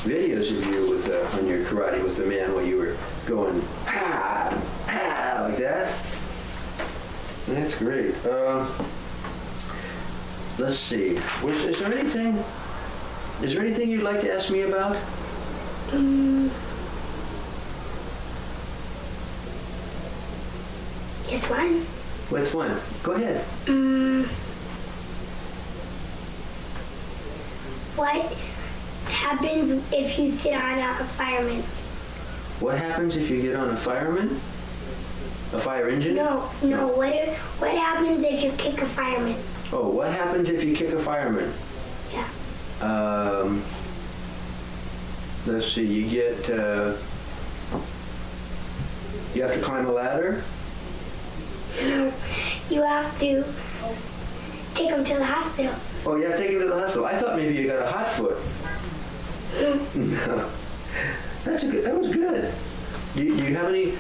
videos of you with on your karate with the man while you were going ha, ha, like that. That's great. Let's see. Is there anything you'd like to ask me about?
Yes, one.
What's one? Go ahead.
What happens if you sit on a fireman?
What happens if you get on a fireman? A fire engine?
No. What happens if you kick a fireman?
Oh, what happens if you kick a fireman?
Yeah.
Let's see, you get You have to climb a ladder?
No, you have to take them to the hospital.
Oh, you have to take him to the hospital. I thought maybe you got a hot foot. No. That was good. Do you have any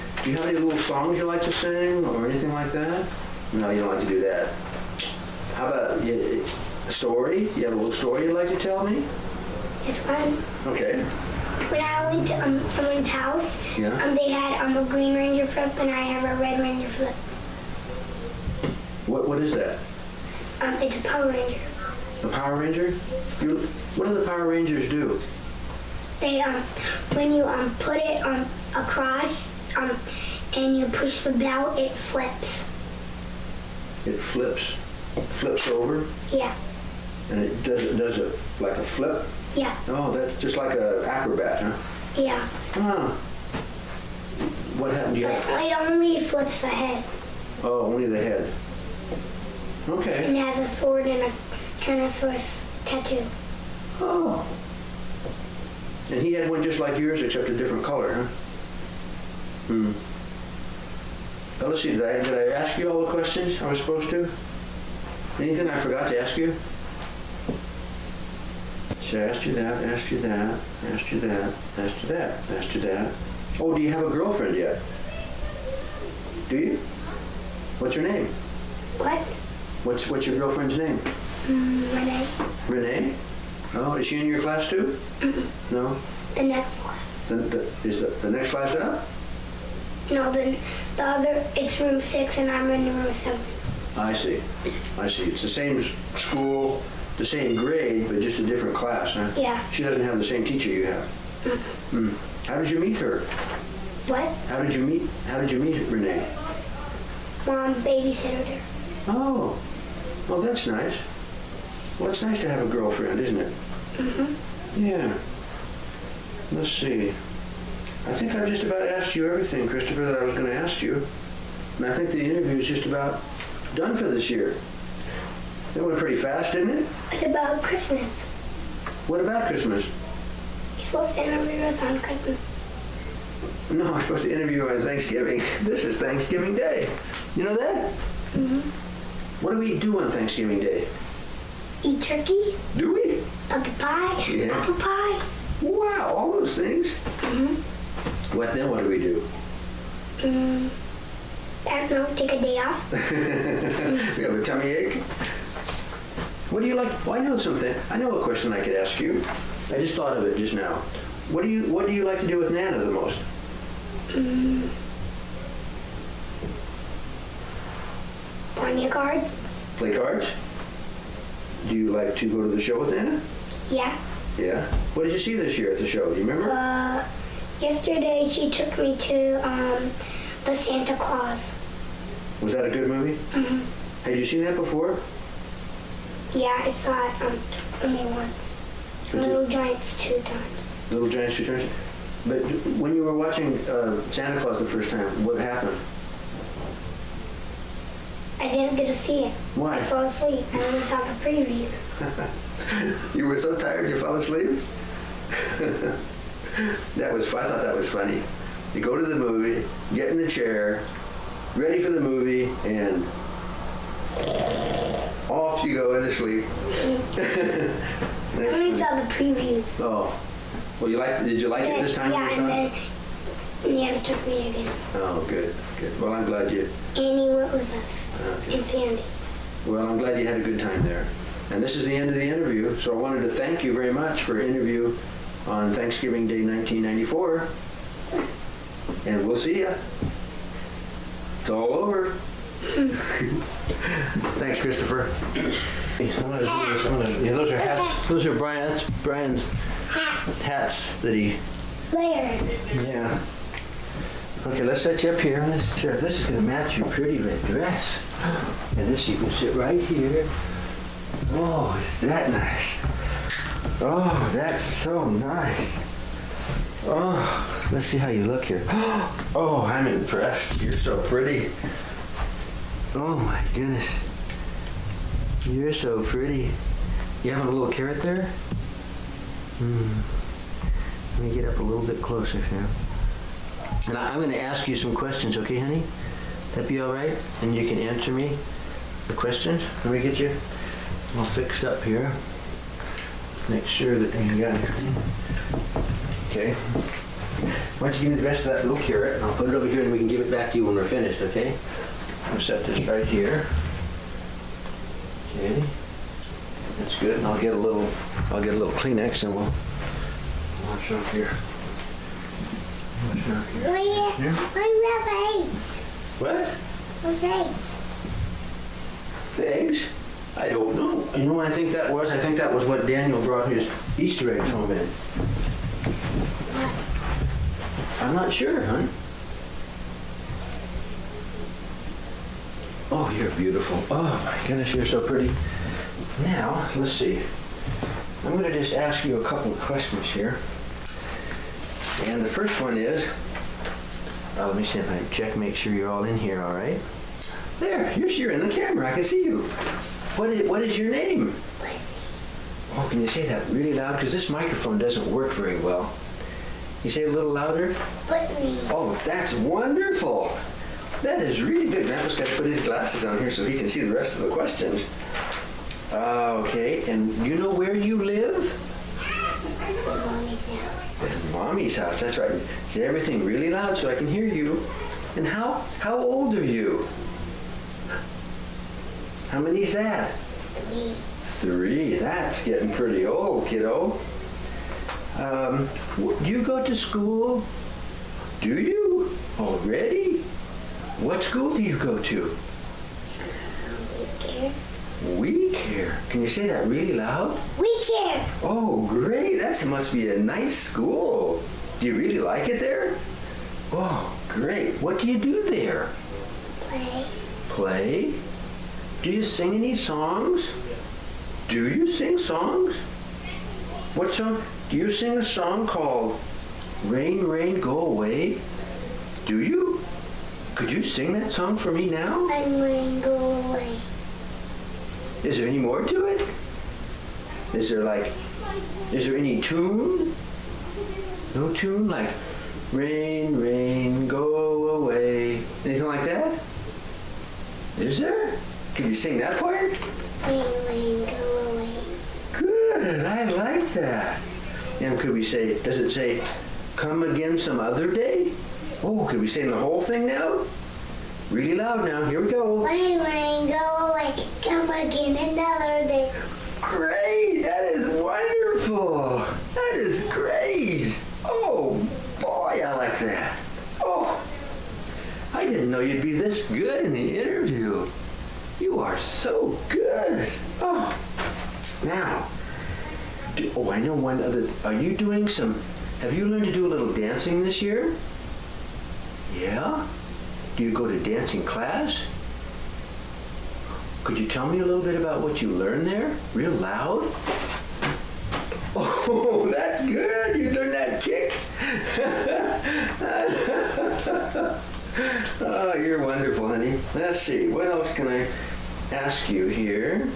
little songs you like to sing or anything like that? No, you don't like to do that. How about a story? You have a little story you'd like to tell me?
It's fun.
Okay.
When I went to someone's house,
Yeah.
they had a Green Ranger flip and I have a Red Ranger flip.
What is that?
It's a Power Ranger.
A Power Ranger? What do the Power Rangers do?
They when you put it across and you push the bell, it flips.
It flips over,
Yeah,
and it does it like a flip.
yeah,
Oh, that's just like a acrobat, huh?
yeah.
Oh. What happened?
But it only flips the head
Oh, only the head. Okay.
and has a sword and a Tyrannosaurus tattoo.
Oh. And he had one just like yours, except a different color, huh? Hmm. Oh, let's see, did I ask you all the questions I was supposed to? Anything I forgot to ask you? So I asked you that, asked you that, asked you that, asked you that, asked you that. Oh, do you have a girlfriend yet? Do you? What's your name?
What?
What's your girlfriend's name?
Renee.
Renee? Oh, is she in your class too? No?
The next one.
Is the next class up?
No, the other, it's room 6 and I'm in room 7.
I see. It's the same school, the same grade, but just a different class, huh?
Yeah.
She doesn't have the same teacher you have. Hmm. How did you meet her?
What?
How did you meet Renee?
Mom babysitted her.
Oh, well, that's nice. Well, it's nice to have a girlfriend, isn't it? Mm-hmm. Yeah. Let's see. I think I've just about asked you everything, Christopher, that I was going to ask you. And I think the interview is just about done for this year. That went pretty fast, didn't it?
What about Christmas?
What about Christmas?
You're supposed to interview us on Christmas.
No, I'm supposed to interview on Thanksgiving. This is Thanksgiving Day. You know that?
Mm-hmm.
What do we do on Thanksgiving Day?
Eat turkey,
Do we?
pumpkin pie,
Yeah.
apple pie.
Wow, all those things.
Mm-hmm.
What then? Do we do?
I don't know, take a day off.
We have a tummy ache. What do you like? Well, I know something. I know a question I could ask you. I just thought of it just now. What do you like to do with Nana the most?
Barney cards.
Play cards? Do you like to go to the show with Nana?
Yeah.
Yeah. What did you see this year at the show? Do you remember?
Yesterday she took me to the Santa Claus.
Was that a good movie?
Mm-hmm.
Had you seen that before?
Yeah, I saw it only once.
But you-
Little Giants 2 times.
Little Giants 2 times? But when you were watching Santa Claus the first time, what happened?
I didn't get to see it.
Why?
I fell asleep. I only saw the preview.
You were so tired you fell asleep? I thought that was funny. You go to the movie, get in the chair, ready for the movie, and off you go into sleep.
I only saw the previews.
Oh, well, did you like it this time?
Yeah,
you saw
and
it?
then Nana took me again.
Oh, good. Well, I'm glad you.
Annie went with us.
Okay.
And Sandy.
Well, I'm glad you had a good time there. And this is the end of the interview, so I wanted to thank you very much for your interview on Thanksgiving Day 1994. And we'll see ya. It's all over. Thanks, Christopher. Those are hats. Those are Brian's hats that he.
Layers.
Yeah. Okay, let's set you up here on this chair. This is going to match your pretty red dress. And this, you can sit right here. Oh, is that nice? Oh, that's so nice. Oh, let's see how you look here. Oh, I'm impressed. You're so pretty. Oh my goodness. You're so pretty. You have a little carrot there? Let me get up a little bit closer here. And I'm going to ask you some questions, okay, honey? That be all right? And you can answer me the questions. Let me get you all fixed up here. Make sure that you got it. Okay. Why don't you give me the rest of that little carrot, and I'll put it over here, and we can give it back to you when we're finished, okay? I'll set this right here. Okay. That's good. And I'll get a little Kleenex, and we'll wash off here. Wash off here.
Why do you have eggs?
What?
What's eggs?
The eggs? I don't know. You know what I think that was? I think that was what Daniel brought his Easter eggs home in. I'm not sure, hon. Oh, you're beautiful. Oh, my goodness, you're so pretty. Now, let's see. I'm going to just ask you a couple of questions here. And the first one is, let me see if I check, make sure you're all in here, all right? There, you're in the camera. I can see you. What is your name? Oh, can you say that really loud? Because this microphone doesn't work very well. You say it a little louder?
Whitney.
Oh, that's wonderful. That is really good. Grandpa's got to put his glasses on here so he can see the rest of the questions. Okay, and you know where you live?
Mommy's house.
At Mommy's house, that's right. Say everything really loud so I can hear you. And how old are you? How many is that?
3.
3. That's getting pretty old, kiddo. Do you go to school? Do you? Already? What school do you go to?
Care.
We Care. Can you say that really loud?
We care.
Oh, great. That must be a nice school. Do you really like it there? Oh, great. What do you do there?
Play.
Play? Do you sing any songs? Do you sing songs? What song? Do you sing a song called Rain, Rain, Go Away? Do you? Could you sing that song for me now?
I'm going to go away.
Is there any more to it? Is there any tune? No tune? Like, rain, rain, go away. Anything like that? Is there? Can you sing that part?
Rain, rain, go away.
Good, I like that. And could we say, does it say, come again some other day? Oh, could we sing the whole thing now? Really loud now, here we go.
Rain, rain, go away. Come again another day.
Great, that is wonderful. That is great. Oh, boy, I like that. Oh, I didn't know you'd be this good in the interview. You are so good. Oh, now, I know one other, have you learned to do a little dancing this year? Yeah? Do you go to dancing class? Could you tell me a little bit about what you learned there? Real loud? Oh, that's good. You learned that kick. Oh, you're wonderful, honey. Let's see. What else can I ask you here?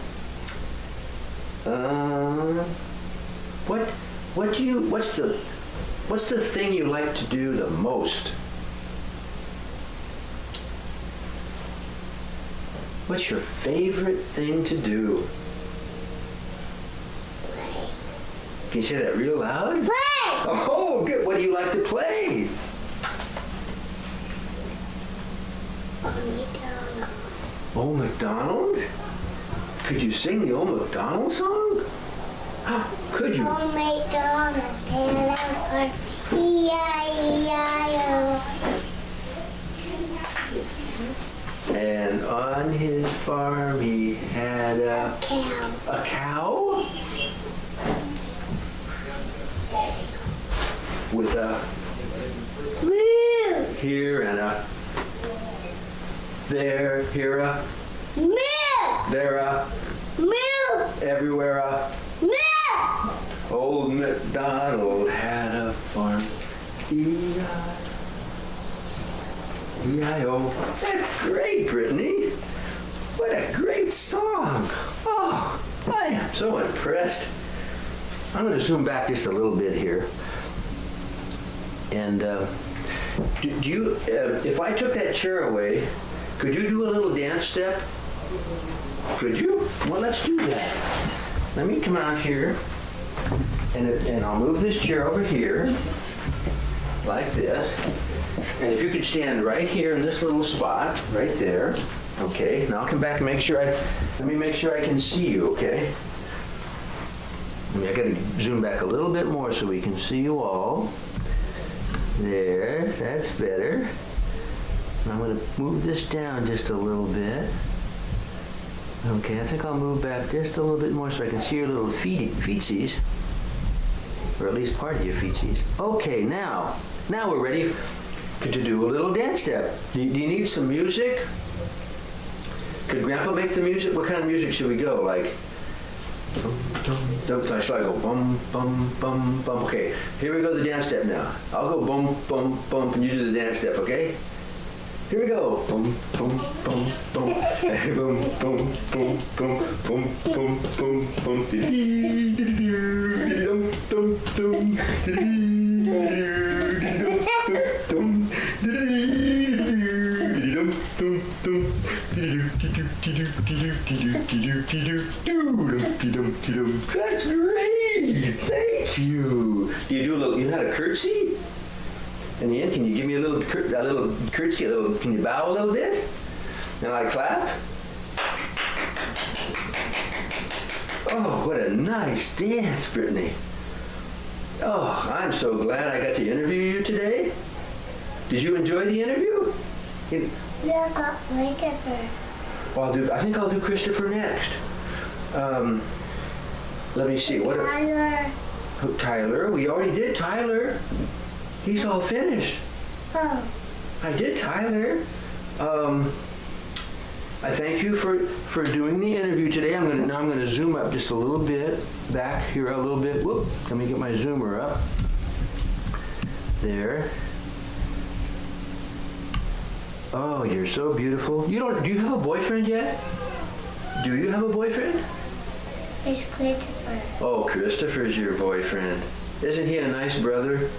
What's the thing you like to do the most? What's your favorite thing to do?
Play.
Can you say that real loud?
Play!
Oh, good. What do you like to play? Old MacDonald? Could you sing the Old MacDonald song? Could you?
Old MacDonald had a farm, E-I-E-I-O.
And on his farm he had a
Cow.
cow? With a
Moo!
here and a there, here a,
Moo!
there a,
Moo!
everywhere a.
Moo!
Old MacDonald had a farm. E-I-E-I-O. That's great, Brittany. What a great song. Oh, I am so impressed. I'm going to zoom back just a little bit here. And Do you, if I took that chair away, could you do a little dance step? Could you? Well, let's do that. Let me come out here, and I'll move this chair over here, like this. And if you could stand right here in this little spot, right there. Okay, now I'll come back and make sure let me make sure I can see you, okay? I gotta zoom back a little bit more so we can see you all. There, that's better. I'm gonna move this down just a little bit. Okay, I think I'll move back just a little bit more so I can see your little feetsies. Or at least part of your feetsies. Okay, now we're ready to do a little dance step. Do you need some music? Could Grandpa make the music? What kind of music should we go? Like, should I go bum, bum, bum, bum? Okay, here we go, the dance step now. I'll go bum, bum, bum, and you do the dance step, okay? Here we go. Bum, bum, bum, bum. Bum, bum, bum, bum, bum, bum, bum, bum. Dum, dum, dum. That's great! Thank you! Do you do a little, you know how to curtsy? In the end, can you give me a little curtsy, can you bow a little bit? And I clap? Oh, what a nice dance, Brittany. Oh, I'm so glad I got to interview you today. Did you enjoy the interview?
Yeah, I got Christopher.
Well, I think I'll do Christopher next. Let me see.
Tyler.
Tyler? We already did Tyler. He's all finished.
Oh.
I did Tyler. I thank you for doing the interview today. I'm gonna zoom up just a little bit, back here a little bit. Whoop! Let me get my zoomer up. There. Oh, you're so beautiful. Do you have a boyfriend yet? Do you have a boyfriend?
It's Christopher.
Oh, Christopher's your boyfriend. Isn't he a nice brother?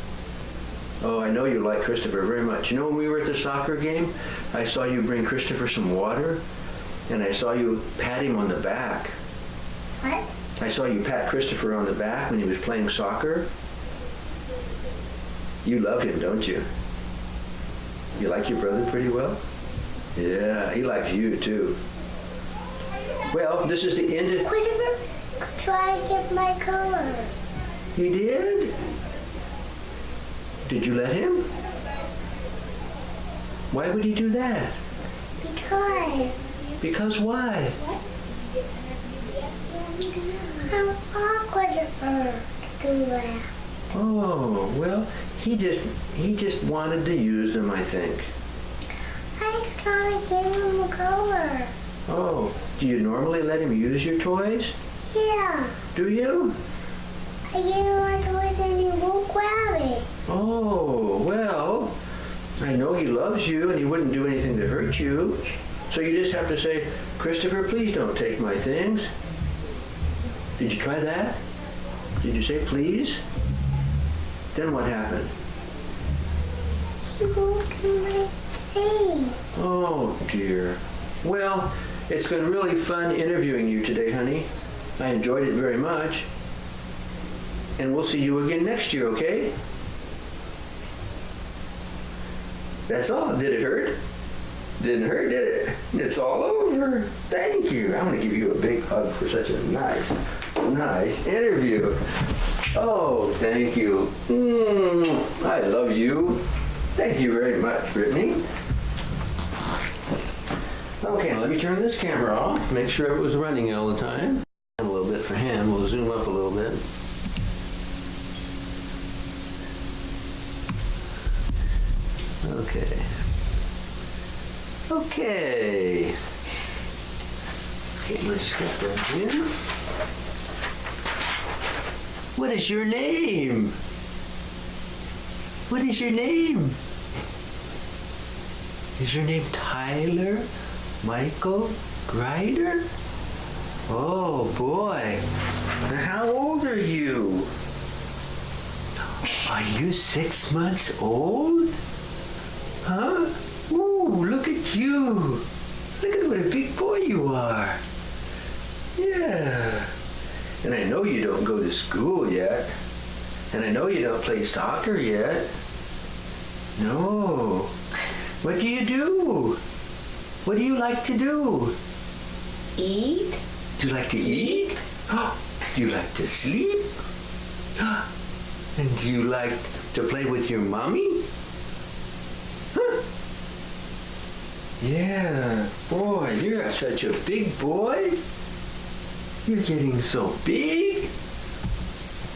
Oh, I know you like Christopher very much. You know, when we were at the soccer game, I saw you bring Christopher some water, and I saw you pat him on the back.
What?
I saw you pat Christopher on the back when he was playing soccer. You love him, don't you? You like your brother pretty well? Yeah, he likes you too. Well, this is the end of...
Christopher, try to get my colors.
He did? Did you let him? Why would he do that?
Because
Because why?
I'm awkward to do that.
Oh, well, he just wanted to use them, I think.
I just gotta give him a color.
Oh, do you normally let him use your toys?
Yeah.
Do you?
I give him my toys and he won't grab it.
Oh, well, I know he loves you and he wouldn't do anything to hurt you. So you just have to say, Christopher, please don't take my things. Did you try that? Did you say please? Then what happened?
He won't do my thing.
Oh, dear. Well, it's been really fun interviewing you today, honey. I enjoyed it very much. And we'll see you again next year, okay? That's all. Did it hurt? Didn't hurt, did it? It's all over. Thank you. I'm going to give you a big hug for such a nice interview. Oh, thank you. I love you. Thank you very much, Brittany. Okay, let me turn this camera off. Make sure it was running all the time. A little bit for him. We'll zoom up a little bit. Okay. Okay. Get my script right here. What is your name? What is your name? Is your name Tyler Michael Grider? Oh boy. Now how old are you? Are you 6 months old? Huh? Ooh, look at you. Look at what a big boy you are. Yeah. And I know you don't go to school yet. And I know you don't play soccer yet. No. What do you do? What do you like to do?
Eat.
Do you like to eat? Do you like to sleep? And do you like to play with your mommy? Huh? Yeah, boy, you're such a big boy. You're getting so big.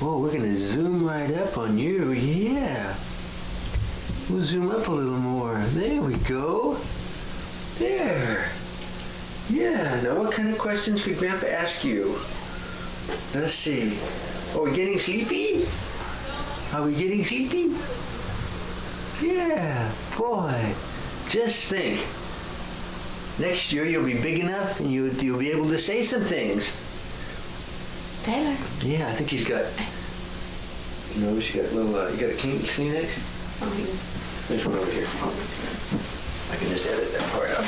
Oh, we're gonna zoom right up on you, yeah. We'll zoom up a little more. There we go. There. Yeah, now what kind of questions could Grandpa ask you? Let's see. Are we getting sleepy? Are we getting sleepy? Yeah, boy. Just think. Next year you'll be big enough and you'll be able to say some things.
Tyler.
Yeah, I think he's got, he's got a little, you got a Kleenex? There's one over here. I can just edit that part out.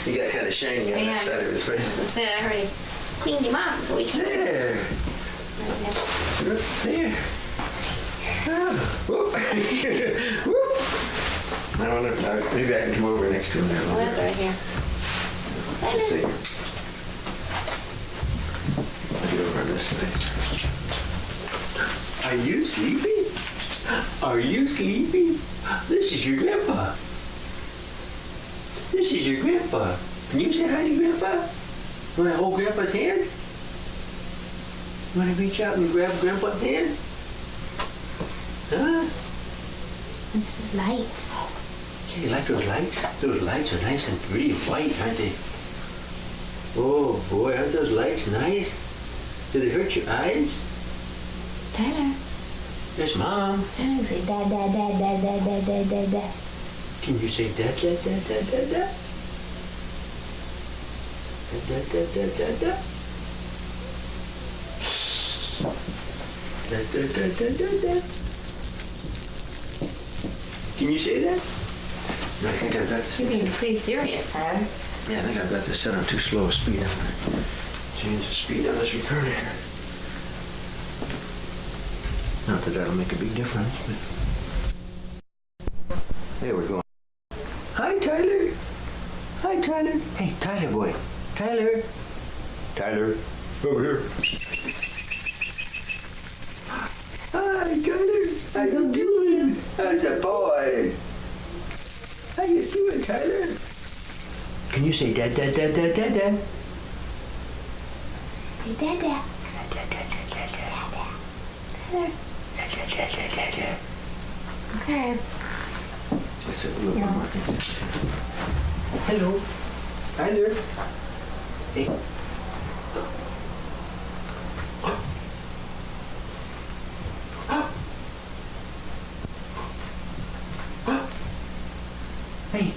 He got kind of shiny on that side of his face.
There, I already cleaned him up. So we can.
There. There. Oh. Whoop. Whoop. I don't know. Maybe I can come over next to him now.
Well, that's right here.
Let's see. I'll get over on this side. Are you sleepy? Are you sleepy? This is your grandpa. This is your grandpa. Can you say hi to Grandpa? Want to hold Grandpa's hand? Want to reach out and grab Grandpa's hand? Huh?
It's the lights.
Okay, you like those lights? Those lights are nice and pretty white, aren't they? Oh boy, aren't those lights nice? Did it hurt your eyes?
Tyler.
There's Mom.
Tyler, say dad, dad, dad, dad, dad, dad, dad, dad, dad.
Can you say da da da da da da? Da da da da da da. Da da da da da da. Can you say that? No, I think I've got this.
You're being pretty serious, Tyler.
Yeah, I think I've got this set on too slow a speed. I'm gonna change the speed on this recorder here. Not that that'll make a big difference, but there we're going. Hi, Tyler. Hi, Tyler. Hey, Tyler boy. Tyler. Tyler. Over here. Hi, Tyler. How you doing? How's a boy? How you doing, Tyler? Can you say dad, dad, dad, dad, dad, dad?
Say dad, dad.
Dad, dad, dad, dad, dad, dad.
Tyler.
Dad, dad, dad, dad, dad, dad.
Okay.
Let's do a little more things. Hello. Tyler. Hey. Hey.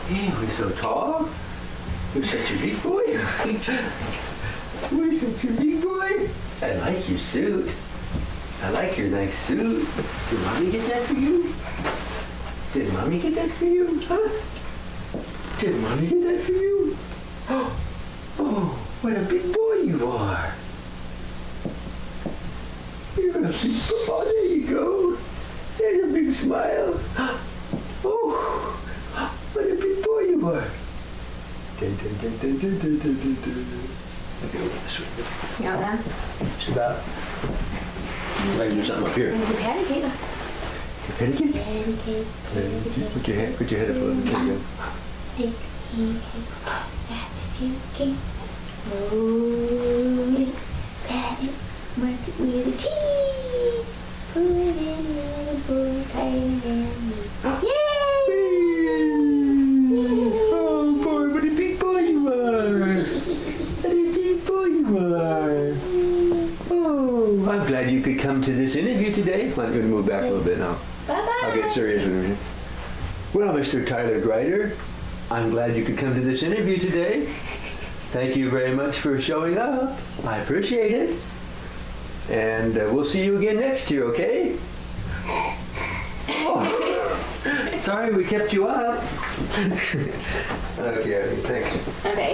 Yeah, we're so tall. We're such a big boy. We're such a big boy. I like your suit. I like your nice suit. Did Mommy get that for you? Did Mommy get that for you? Huh? Did Mommy get that for you? Oh, what a big boy you are. You're a big boy. Oh, there you go. There's a big smile. Oh, what a big boy you are. Dun, dun, dun, dun, dun, dun, dun, dun, dun. Let me open this way.
You all done?
Just about. See if I can do something up here.
Put your head, Kate.
Petticoat?
Pancake.
Put your head up a little. There you go.
Pancake. Roll it. Pat it. Work it with a teeth. Put it in with a bowl. Tie it down. Yay!
Oh boy, what a big boy you are! What a big boy you are! Oh, I'm glad you could come to this interview today. I'm going to move back a little bit now.
Bye-bye.
I'll get serious with you. Well, Mr. Tyler Grider, I'm glad you could come to this interview today. Thank you very much for showing up. I appreciate it. And we'll see you again next year, okay? Oh, sorry we kept you up. Okay, thanks.
Okay.